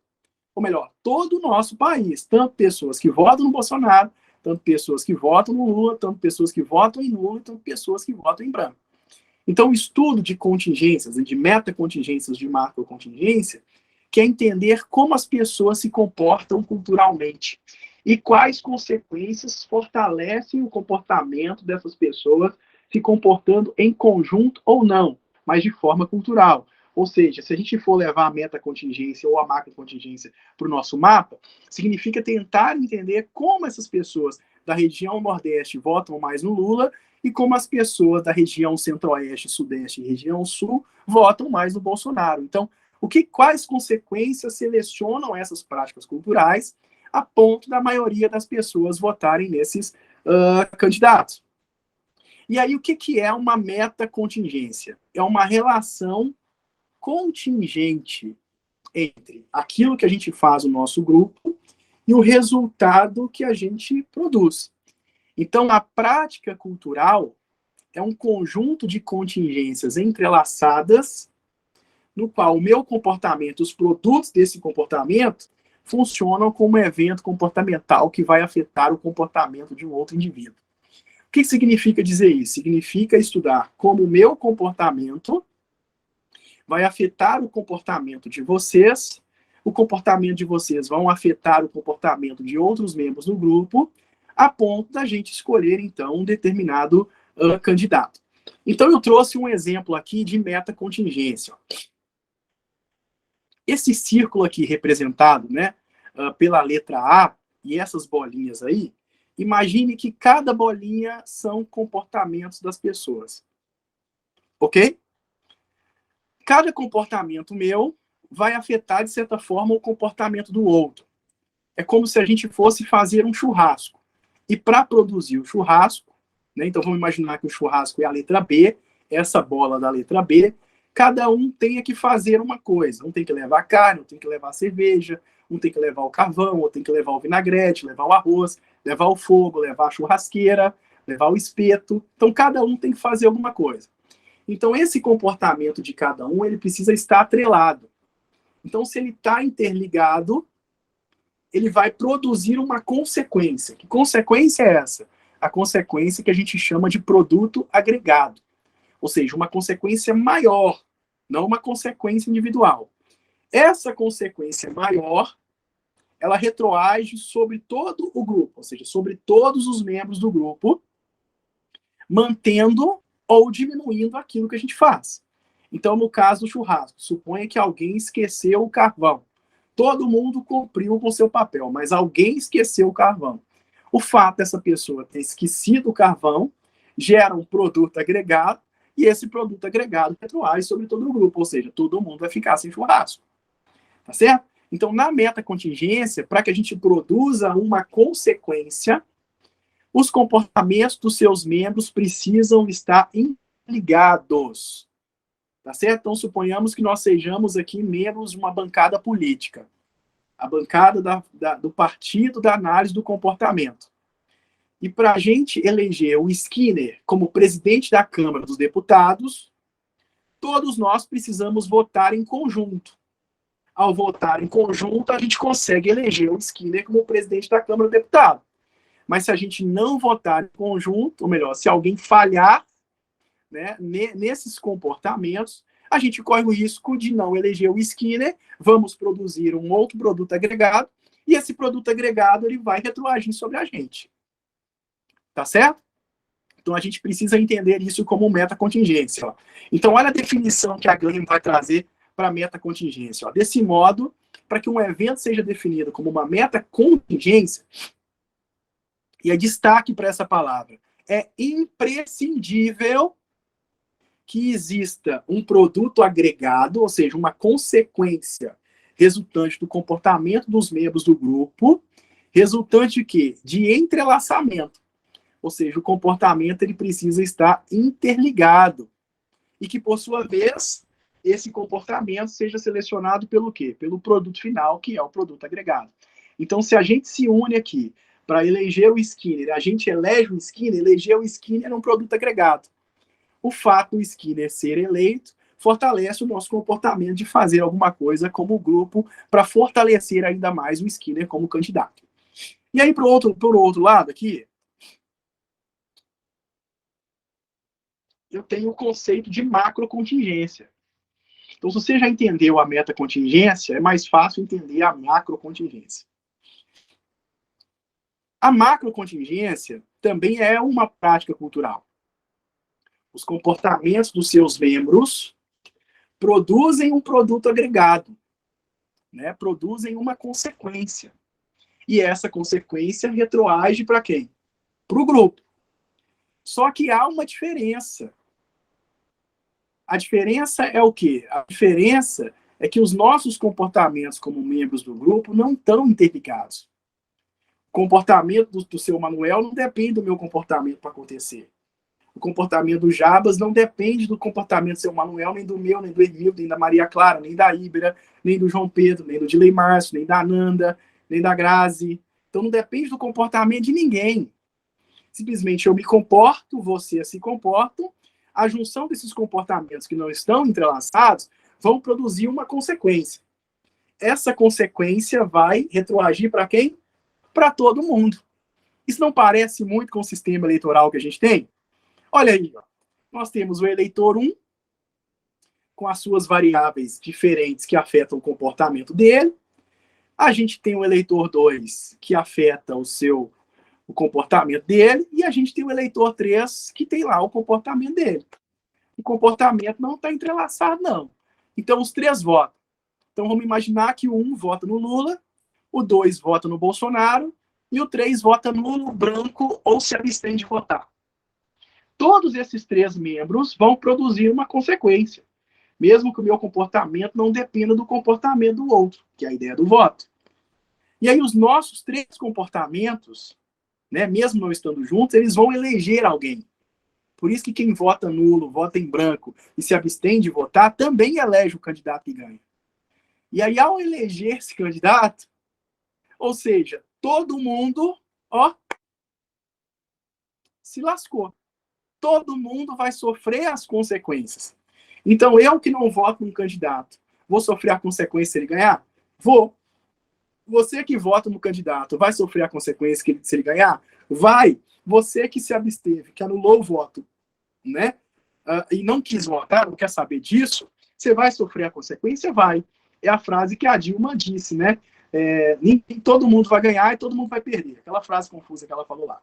Ou melhor, todo o nosso país. Tanto pessoas que votam no Bolsonaro, tanto pessoas que votam no Lula, tanto pessoas que votam em Lula, tanto pessoas que votam em branco. Então, o estudo de contingências, de metacontingências, de macrocontingência, quer entender como as pessoas se comportam culturalmente e quais consequências fortalecem o comportamento dessas pessoas se comportando em conjunto ou não, mas de forma cultural. Ou seja, se a gente for levar a metacontingência ou a macrocontingência para o nosso mapa, significa tentar entender como essas pessoas da região Nordeste votam mais no Lula e como as pessoas da região Centro-Oeste, Sudeste e região Sul votam mais no Bolsonaro. Então, quais consequências selecionam essas práticas culturais a ponto da maioria das pessoas votarem nesses candidatos? E aí, o que é uma metacontingência? É uma relação contingente entre aquilo que a gente faz no nosso grupo e o resultado que a gente produz. Então, a prática cultural é um conjunto de contingências entrelaçadas, no qual o meu comportamento, os produtos desse comportamento, funcionam como um evento comportamental que vai afetar o comportamento de um outro indivíduo. O que significa dizer isso? Significa estudar como o meu comportamento vai afetar o comportamento de vocês, o comportamento de vocês vão afetar o comportamento de outros membros do grupo, a ponto da gente escolher, então, um determinado candidato. Então, eu trouxe um exemplo aqui de metacontingência. Esse círculo aqui representado, né, pela letra A, e essas bolinhas aí, imagine que cada bolinha são comportamentos das pessoas. Ok? Cada comportamento meu vai afetar, de certa forma, o comportamento do outro. É como se a gente fosse fazer um churrasco. E para produzir o churrasco, né, então vamos imaginar que o churrasco é a letra B, essa bola da letra B, cada um tem que fazer uma coisa. Um tem que levar carne, um tem que levar cerveja, um tem que levar o carvão, outro tem que levar o vinagrete, levar o arroz, levar o fogo, levar a churrasqueira, levar o espeto. Então, cada um tem que fazer alguma coisa. Então, esse comportamento de cada um, ele precisa estar atrelado. Então, se ele está interligado, ele vai produzir uma consequência. Que consequência é essa? A consequência que a gente chama de produto agregado. Ou seja, uma consequência maior, não uma consequência individual. Essa consequência maior, ela retroage sobre todo o grupo, ou seja, sobre todos os membros do grupo, mantendo ou diminuindo aquilo que a gente faz. Então, no caso do churrasco, suponha que alguém esqueceu o carvão. Todo mundo cumpriu com seu papel, mas alguém esqueceu o carvão. O fato dessa pessoa ter esquecido o carvão gera um produto agregado, e esse produto agregado retroage sobre todo o grupo, ou seja, todo mundo vai ficar sem churrasco. Tá certo? Então, na metacontingência, para que a gente produza uma consequência, Os comportamentos dos seus membros precisam estar ligados. Tá certo? Então, suponhamos que nós sejamos aqui membros de uma bancada política. A bancada do partido da análise do comportamento. E para a gente eleger o Skinner como presidente da Câmara dos Deputados, todos nós precisamos votar em conjunto. Ao votar em conjunto, a gente consegue eleger o Skinner como presidente da Câmara dos Deputados. Mas se a gente não votar em conjunto, ou melhor, se alguém falhar, né, nesses comportamentos, a gente corre o risco de não eleger o Skinner, vamos produzir um outro produto agregado, e esse produto agregado ele vai retroagir sobre a gente. Tá certo? Então a gente precisa entender isso como metacontingência. Então olha a definição que a Gleim vai trazer para metacontingência. Desse modo, para que um evento seja definido como uma metacontingência, e é destaque para essa palavra, é imprescindível que exista um produto agregado, ou seja, uma consequência resultante do comportamento dos membros do grupo, resultante de quê? De entrelaçamento. Ou seja, o comportamento ele precisa estar interligado. E que, por sua vez, esse comportamento seja selecionado pelo quê? Pelo produto final, que é o produto agregado. Então, se a gente se une aqui para eleger o Skinner, a gente elege o Skinner, eleger o Skinner é um produto agregado. O fato do Skinner ser eleito fortalece o nosso comportamento de fazer alguma coisa como grupo para fortalecer ainda mais o Skinner como candidato. E aí, por outro lado aqui, eu tenho o conceito de macrocontingência. Então, se você já entendeu a metacontingência, é mais fácil entender a macrocontingência. A macrocontingência também é uma prática cultural. Os comportamentos dos seus membros produzem um produto agregado, né? Produzem uma consequência. E essa consequência retroage para quem? Para o grupo. Só que há uma diferença. A diferença é o quê? A diferença é que os nossos comportamentos como membros do grupo não estão interligados. O comportamento do seu Manuel não depende do meu comportamento para acontecer. O comportamento do Jabas não depende do comportamento do seu Manuel, nem do meu, nem do Emil, nem da Maria Clara, nem da Íbera, nem do João Pedro, nem do Dilei Márcio, nem da Nanda, nem da Grazi. Então não depende do comportamento de ninguém. Simplesmente eu me comporto, vocês se comportam, a junção desses comportamentos que não estão entrelaçados vão produzir uma consequência. Essa consequência vai retroagir para quem? Para todo mundo. Isso não parece muito com o sistema eleitoral que a gente tem? Olha aí, ó. Nós temos o eleitor 1, com as suas variáveis diferentes que afetam o comportamento dele. A gente tem o eleitor 2, que afeta o comportamento dele, e a gente tem o eleitor 3, que tem lá o comportamento dele. O comportamento não está entrelaçado, não. Então, os 3 votam. Então, vamos imaginar que o 1 vota no Lula, o 2 vota no Bolsonaro, e o 3 vota nulo, branco, ou se abstém de votar. Todos esses 3 membros vão produzir uma consequência, mesmo que o meu comportamento não dependa do comportamento do outro, que é a ideia do voto. E aí, os nossos 3 comportamentos, né, mesmo não estando juntos, eles vão eleger alguém. Por isso que quem vota nulo, vota em branco e se abstém de votar, também elege o candidato que ganha. E aí, ao eleger esse candidato, ou seja, todo mundo, ó, se lascou. Todo mundo vai sofrer as consequências. Então, eu que não voto num candidato, vou sofrer a consequência se ele ganhar? Vou. Você que vota no candidato vai sofrer a consequência se ele ganhar? Vai. Você que se absteve, que anulou o voto, né? E não quis votar, não quer saber disso, você vai sofrer a consequência? Vai. É a frase que a Dilma disse, né? Nem todo mundo vai ganhar e todo mundo vai perder. Aquela frase confusa que ela falou lá.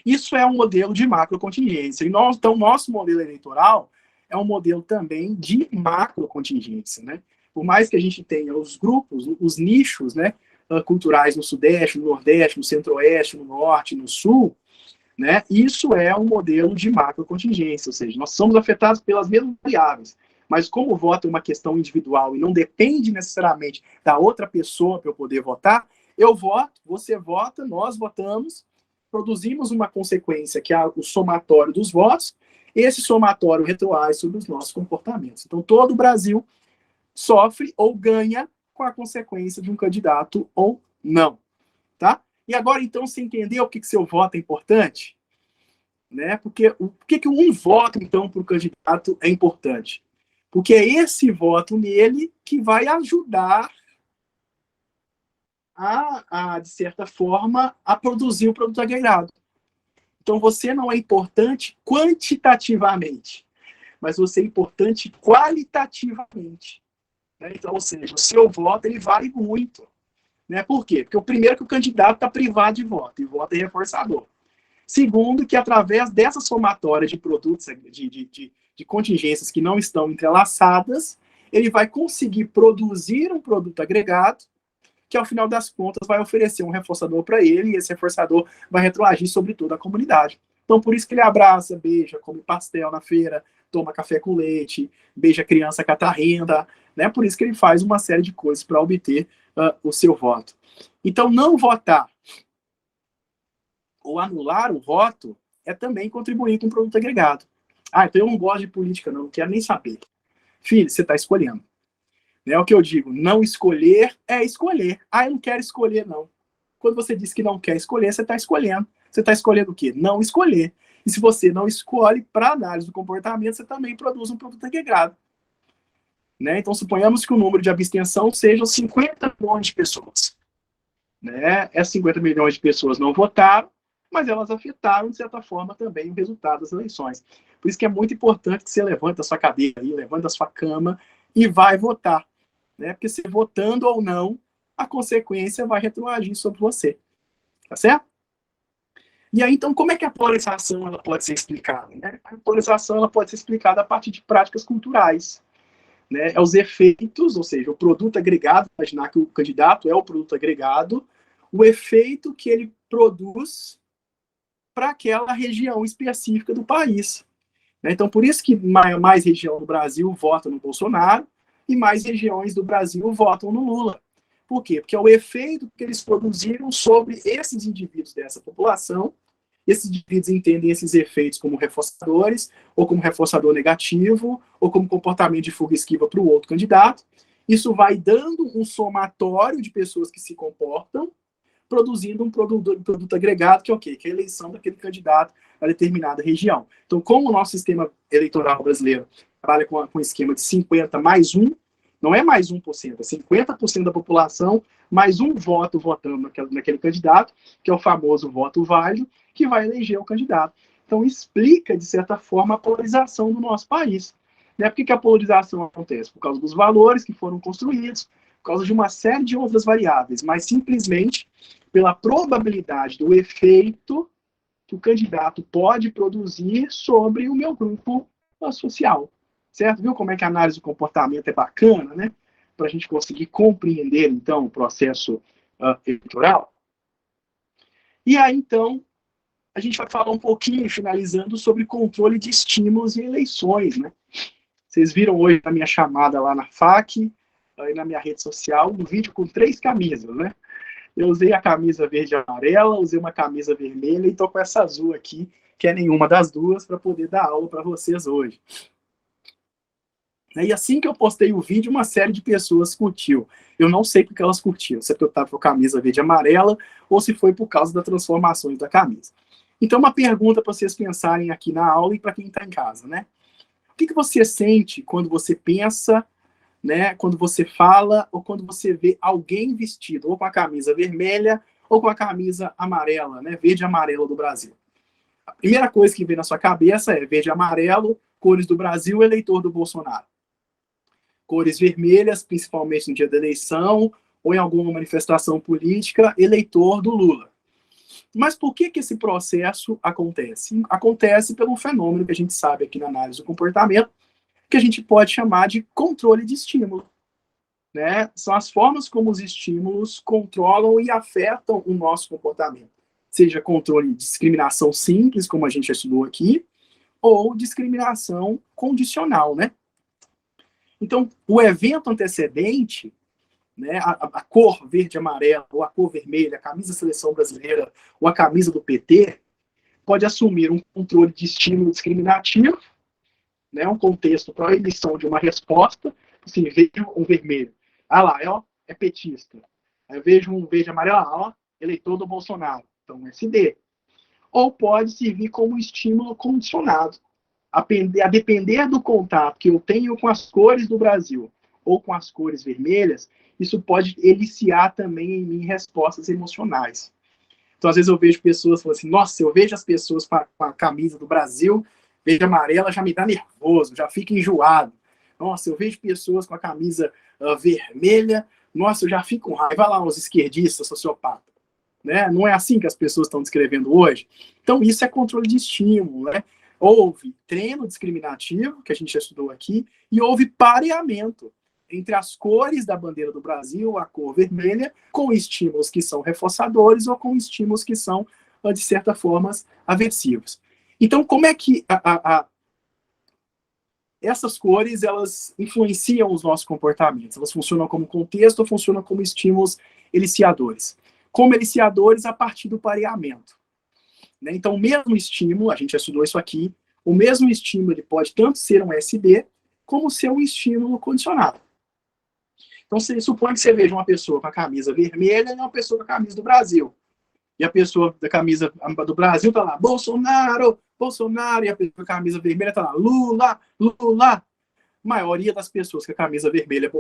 Isso é um modelo de macrocontingência. Então, nosso modelo eleitoral é um modelo também de macrocontingência, né? Por mais que a gente tenha os grupos, os nichos, né, culturais no Sudeste, no Nordeste, no Centro-Oeste, no Norte, no Sul, né, isso é um modelo de macrocontingência, ou seja, nós somos afetados pelas mesmas variáveis, mas como o voto é uma questão individual e não depende necessariamente da outra pessoa para eu poder votar, eu voto, você vota, nós votamos, produzimos uma consequência que é o somatório dos votos, esse somatório retroage sobre os nossos comportamentos. Então, todo o Brasil sofre ou ganha com a consequência de um candidato ou não, tá? E agora, então, você entendeu por que seu voto é importante? Né? Porque por que um voto, então, para o candidato é importante? Porque é esse voto nele que vai ajudar de certa forma, a produzir o produto agregado. Então, você não é importante quantitativamente, mas você é importante qualitativamente. Né? Então, ou seja, o seu voto ele vale muito. Né? Por quê? Porque o primeiro que o candidato está privado de voto, e voto é reforçador. Segundo, que através dessa somatória de produtos, de contingências que não estão entrelaçadas, ele vai conseguir produzir um produto agregado que, ao final das contas, vai oferecer um reforçador para ele, e esse reforçador vai retroagir sobre toda a comunidade. Então, por isso que ele abraça, beija, come pastel na feira, toma café com leite, beija a criança catarrenda, né? Por isso que ele faz uma série de coisas para obter o seu voto. Então, não votar ou anular o voto é também contribuir com o produto agregado. Ah, então eu não gosto de política, não quero nem saber. Filho, você está escolhendo. É o que eu digo, não escolher é escolher. Ah, eu não quero escolher, não. Quando você diz que não quer escolher, você está escolhendo. Você está escolhendo o quê? Não escolher. E se você não escolhe, para análise do comportamento, você também produz um produto agregado. Né? Então, suponhamos que o número de abstenção sejam 50 milhões de pessoas. Né? Essas 50 milhões de pessoas não votaram, mas elas afetaram, de certa forma, também o resultado das eleições. Por isso que é muito importante que você levante a sua cadeira, levante a sua cama e vai votar. Né? Porque se votando ou não, a consequência vai retroagir sobre você. Tá certo? E aí, então, como é que a polarização ela pode ser explicada? Né? A polarização ela pode ser explicada a partir de práticas culturais. Né? É os efeitos, ou seja, o produto agregado, imaginar que o candidato é o produto agregado, o efeito que ele produz para aquela região específica do país. Né? Então, por isso que mais região do Brasil vota no Bolsonaro, e mais regiões do Brasil votam no Lula. Por quê? Porque é o efeito que eles produziram sobre esses indivíduos dessa população. Esses indivíduos entendem esses efeitos como reforçadores, ou como reforçador negativo, ou como comportamento de fuga e esquiva para o outro candidato. Isso vai dando um somatório de pessoas que se comportam, produzindo um produto agregado, que é o quê? Que é a eleição daquele candidato a determinada região. Então, como o nosso sistema eleitoral brasileiro trabalha com um esquema de 50 mais 1, não é mais 1%, é 50% da população mais um voto votando naquele candidato, que é o famoso voto válido, que vai eleger o candidato. Então, explica, de certa forma, a polarização do nosse país. Né? Por que a polarização acontece? Por causa dos valores que foram construídos, por causa de uma série de outras variáveis, mas simplesmente pela probabilidade do efeito que o candidato pode produzir sobre o meu grupo social. Certo? Viu como é que a análise do comportamento é bacana, né? Para a gente conseguir compreender, então, o processo eleitoral. E aí, então, a gente vai falar um pouquinho, finalizando, sobre controle de estímulos em eleições, né? Vocês viram hoje na minha chamada lá na FAC, aí na minha rede social, um vídeo com 3 camisas, né? Eu usei a camisa verde e amarela, usei uma camisa vermelha e estou com essa azul aqui, que é nenhuma das duas, para poder dar aula para vocês hoje. E assim que eu postei o vídeo, uma série de pessoas curtiu. Eu não sei porque elas curtiram, se é porque eu estava com a camisa verde e amarela, ou se foi por causa das transformações da camisa. Então, uma pergunta para vocês pensarem aqui na aula e para quem está em casa, né? O que você sente quando você pensa, né, quando você fala, ou quando você vê alguém vestido, ou com a camisa vermelha, ou com a camisa amarela, né, verde e amarelo do Brasil? A primeira coisa que vem na sua cabeça é verde e amarelo, cores do Brasil, eleitor do Bolsonaro. Cores vermelhas, principalmente no dia da eleição, ou em alguma manifestação política, eleitor do Lula. Mas por que esse processo acontece? Acontece pelo fenômeno que a gente sabe aqui na análise do comportamento, que a gente pode chamar de controle de estímulo. Né? São as formas como os estímulos controlam e afetam o nosso comportamento. Seja controle de discriminação simples, como a gente já estudou aqui, ou discriminação condicional, né? Então, o evento antecedente, né, a cor verde e amarela, ou a cor vermelha, a camisa da seleção brasileira, ou a camisa do PT, pode assumir um controle de estímulo discriminativo, né, um contexto para a emissão de uma resposta. Assim, vejo um vermelho, lá, é petista. Aí eu vejo um verde e amarelo, eleitor do Bolsonaro, então SD. Ou pode servir como estímulo condicionado, a depender do contato que eu tenho com as cores do Brasil, ou com as cores vermelhas, isso pode eliciar também em mim respostas emocionais. Então, às vezes eu vejo pessoas falando assim, nossa, eu vejo as pessoas com a camisa do Brasil, verde e amarela, já me dá nervoso, já fico enjoado. Nossa, eu vejo pessoas com a camisa vermelha, nossa, eu já fico com raiva. Vai lá, os esquerdistas, sociopatas. Né? Não é assim que as pessoas estão descrevendo hoje? Então, isso é controle de estímulo, né? Houve treino discriminativo, que a gente já estudou aqui, e houve pareamento entre as cores da bandeira do Brasil, a cor vermelha, com estímulos que são reforçadores ou com estímulos que são, de certa forma, aversivos. Então, como é que essas cores, elas influenciam os nossos comportamentos? Elas funcionam como contexto ou funcionam como estímulos eliciadores? Como eliciadores a partir do pareamento. Né? Então, o mesmo estímulo, a gente já estudou isso aqui, o mesmo estímulo ele pode tanto ser um SD, como ser um estímulo condicionado. Então, você supõe que você veja uma pessoa com a camisa vermelha e uma pessoa com a camisa do Brasil. E a pessoa da camisa do Brasil está lá, Bolsonaro, Bolsonaro, e a pessoa com a camisa vermelha está lá, Lula, Lula. A maioria das pessoas com a camisa vermelha,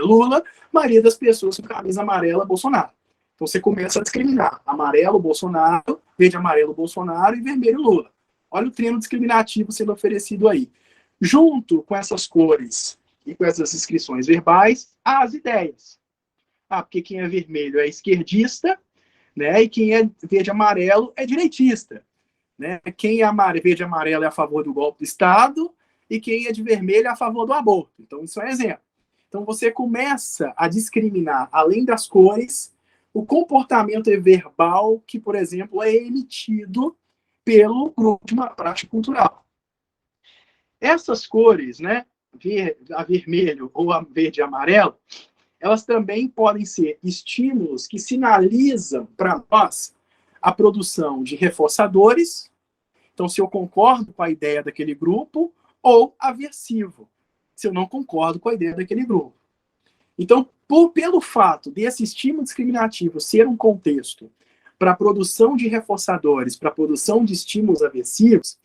Lula, a maioria das pessoas com a camisa amarela, Bolsonaro. Então você começa a discriminar. Amarelo, Bolsonaro, verde, amarelo, Bolsonaro e vermelho, Lula. Olha o treino discriminativo sendo oferecido aí. Junto com essas cores e com essas inscrições verbais, há as ideias. Porque quem é vermelho é esquerdista, né? E quem é verde e amarelo é direitista. Né? Quem é verde e amarelo é a favor do golpe do Estado e quem é de vermelho é a favor do aborto. Então isso é exemplo. Então você começa a discriminar, além das cores, o comportamento verbal que, por exemplo, é emitido pelo grupo de uma prática cultural. Essas cores, né, a vermelho ou a verde e amarelo, elas também podem ser estímulos que sinalizam para nós a produção de reforçadores. Então, se eu concordo com a ideia daquele grupo, ou aversivo, se eu não concordo com a ideia daquele grupo. Então, pelo fato desse estímulo discriminativo ser um contexto para a produção de reforçadores, para a produção de estímulos aversivos,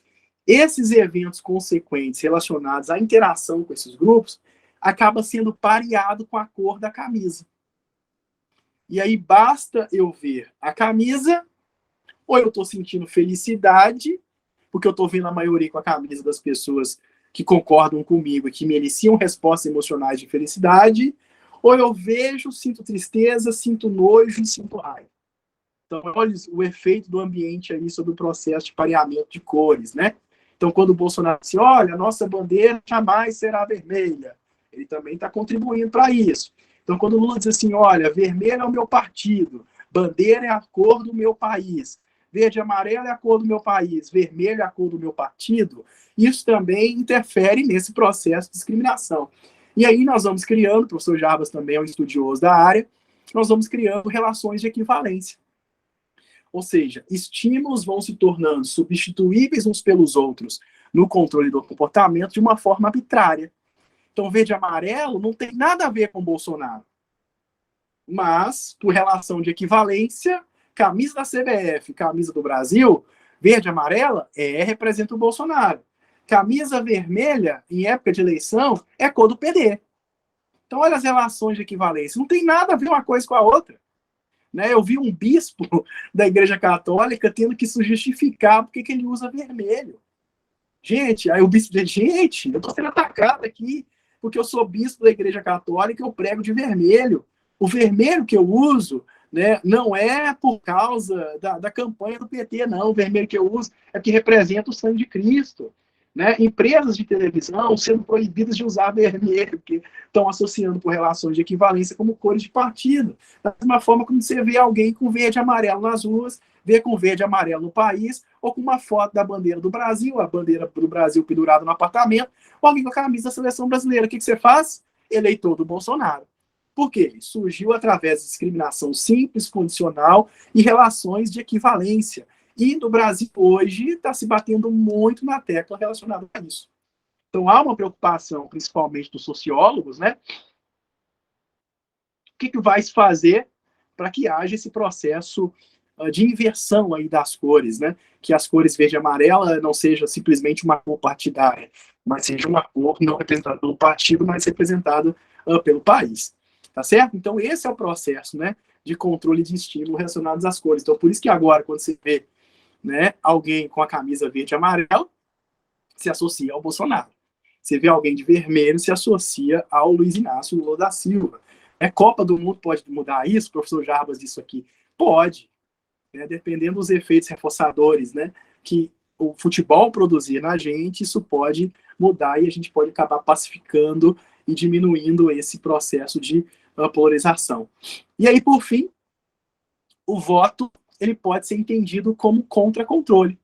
esses eventos consequentes relacionados à interação com esses grupos acaba sendo pareado com a cor da camisa. E aí basta eu ver a camisa, ou eu estou sentindo felicidade, porque eu estou vendo a maioria com a camisa das pessoas que concordam comigo e que me iniciam respostas emocionais de felicidade, ou eu vejo, sinto tristeza, sinto nojo e sinto raiva. Então, olha o efeito do ambiente aí sobre o processo de pareamento de cores, né? Então, quando o Bolsonaro diz, olha, a nossa bandeira jamais será vermelha, ele também está contribuindo para isso. Então, quando o Lula diz assim, olha, vermelho é o meu partido, bandeira é a cor do meu país, verde e amarelo é a cor do meu país, vermelho é a cor do meu partido, isso também interfere nesse processo de discriminação. E aí nós vamos criando, o professor Jarbas também é um estudioso da área, nós vamos criando relações de equivalência. Ou seja, estímulos vão se tornando substituíveis uns pelos outros no controle do comportamento de uma forma arbitrária. Então, verde e amarelo não tem nada a ver com Bolsonaro. Mas, por relação de equivalência, camisa da CBF, camisa do Brasil, verde e amarela, representa o Bolsonaro. Camisa vermelha, em época de eleição, é cor do PD. Então, olha as relações de equivalência. Não tem nada a ver uma coisa com a outra. Né? Eu vi um bispo da Igreja Católica tendo que se justificar porque que ele usa vermelho. Gente, aí o bispo diz, gente, eu estou sendo atacado aqui porque eu sou bispo da Igreja Católica e eu prego de vermelho. O vermelho que eu uso, né, não é por causa da campanha do PT, não. O vermelho que eu uso é que representa o sangue de Cristo. Né? Empresas de televisão sendo proibidas de usar vermelho, porque estão associando por relações de equivalência como cores de partido. Da mesma forma como você vê alguém com verde e amarelo nas ruas, vê com verde e amarelo no país, ou com uma foto da bandeira do Brasil, a bandeira do Brasil pendurada no apartamento, ou alguém com a camisa da seleção brasileira. O que você faz? Eleitor do Bolsonaro. Por quê? Surgiu através de discriminação simples, condicional e relações de equivalência. E no Brasil hoje está se batendo muito na tecla relacionada a isso. Então há uma preocupação, principalmente dos sociólogos, né? O que vai se fazer para que haja esse processo de inversão aí das cores, né? Que as cores verde e amarela não seja simplesmente uma cor partidária, mas seja uma cor não representada pelo partido, mas representada pelo país. Tá certo? Então esse é o processo, né, de controle de estímulo relacionados às cores. Então por isso que agora, quando você vê, né, alguém com a camisa verde e amarela, se associa ao Bolsonaro. Você vê alguém de vermelho, se associa ao Luiz Inácio Lula da Silva. Copa do Mundo pode mudar isso? O professor Jarbas disse aqui. Pode, né, dependendo dos efeitos reforçadores, né, que o futebol produzir na gente, isso pode mudar e a gente pode acabar pacificando e diminuindo esse processo de polarização. E aí, por fim, o voto ele pode ser entendido como contra-controle.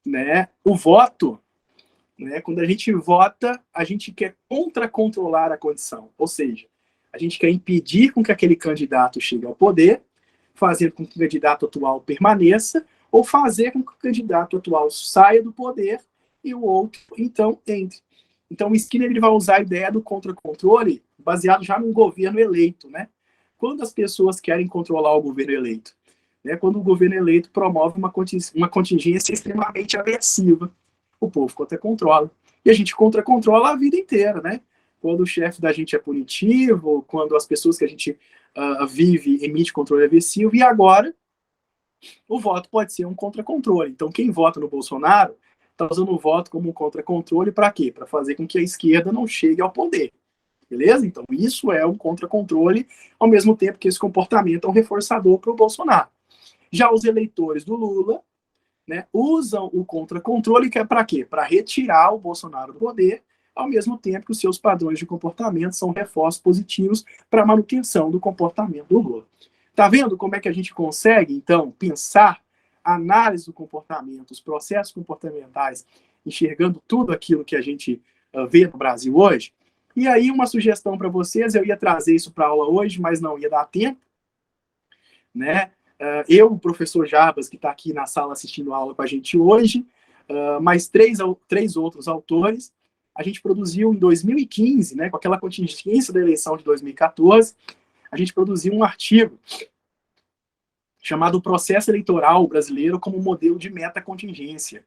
Né? O voto, né, quando a gente vota, a gente quer contra-controlar a condição, ou seja, a gente quer impedir com que aquele candidato chegue ao poder, fazer com que o candidato atual permaneça, ou fazer com que o candidato atual saia do poder e o outro, então, entre. Então, o Skinner ele vai usar a ideia do contra-controle baseado já num governo eleito, né? Quando as pessoas querem controlar o governo eleito, né? Quando o governo eleito promove uma contingência extremamente aversiva, o povo contra-controla. E a gente contra-controla a vida inteira, né? Quando o chefe da gente é punitivo, quando as pessoas que a gente vive emite controle aversivo, e agora o voto pode ser um contra-controle. Então, quem vota no Bolsonaro está usando o voto como um contra-controle para quê? Para fazer com que a esquerda não chegue ao poder. Beleza? Então, isso é um contra-controle, ao mesmo tempo que esse comportamento é um reforçador para o Bolsonaro. Já os eleitores do Lula, né, usam o contra-controle, que é para quê? Para retirar o Bolsonaro do poder, ao mesmo tempo que os seus padrões de comportamento são reforços positivos para a manutenção do comportamento do Lula. Tá vendo como é que a gente consegue, então, pensar a análise do comportamento, os processos comportamentais, enxergando tudo aquilo que a gente vê no Brasil hoje? E aí, uma sugestão para vocês, eu ia trazer isso para a aula hoje, mas não ia dar tempo, né? Eu, o professor Jarbas, que está aqui na sala assistindo a aula com a gente hoje, mais três outros autores, a gente produziu em 2015, né, com aquela contingência da eleição de 2014, a gente produziu um artigo chamado Processo Eleitoral Brasileiro como Modelo de Metacontingência.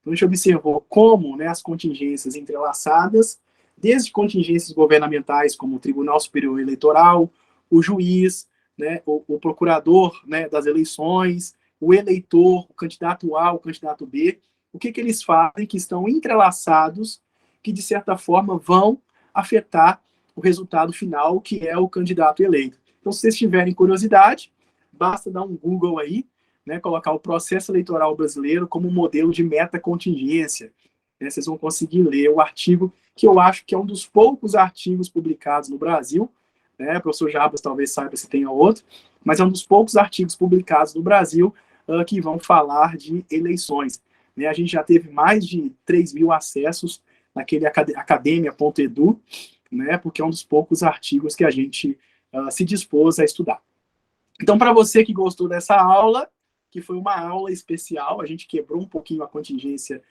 Então, a gente observou como, né, as contingências entrelaçadas, desde contingências governamentais, como o Tribunal Superior Eleitoral, o juiz, né, o procurador, né, das eleições, o eleitor, o candidato A, o candidato B, o que eles fazem que estão entrelaçados, que, de certa forma, vão afetar o resultado final, que é o candidato eleito. Então, se vocês tiverem curiosidade, basta dar um Google aí, né, colocar o processo eleitoral brasileiro como modelo de metacontingência. Né, vocês vão conseguir ler o artigo, que eu acho que é um dos poucos artigos publicados no Brasil, né, o professor Jarbas talvez saiba se tenha outro, mas é um dos poucos artigos publicados no Brasil que vão falar de eleições. Né, a gente já teve mais de 3 mil acessos naquele academia.edu, né, porque é um dos poucos artigos que a gente se dispôs a estudar. Então, para você que gostou dessa aula, que foi uma aula especial, a gente quebrou um pouquinho a contingência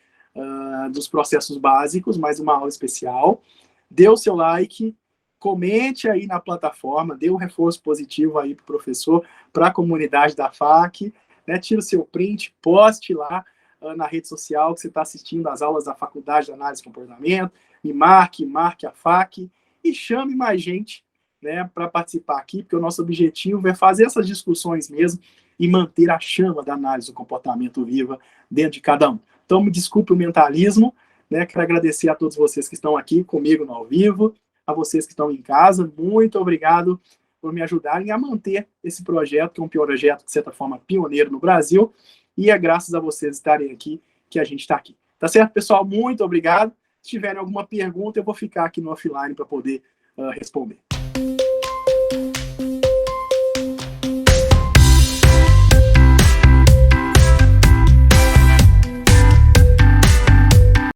dos processos básicos, mas uma aula especial, dê o seu like, comente aí na plataforma, dê um reforço positivo aí para o professor, para a comunidade da FAC, né, tira o seu print, poste lá na rede social que você está assistindo às aulas da Faculdade de Análise e Comportamento, me marque a FAC e chame mais gente, né, para participar aqui, porque o nosso objetivo é fazer essas discussões mesmo e manter a chama da análise do comportamento viva dentro de cada um. Então, me desculpe o mentalismo, né, quero agradecer a todos vocês que estão aqui comigo no ao vivo, a vocês que estão em casa, muito obrigado por me ajudarem a manter esse projeto, que é um projeto, de certa forma, pioneiro no Brasil, e é graças a vocês estarem aqui que a gente está aqui. Tá certo, pessoal? Muito obrigado. Se tiverem alguma pergunta, eu vou ficar aqui no offline para poder responder.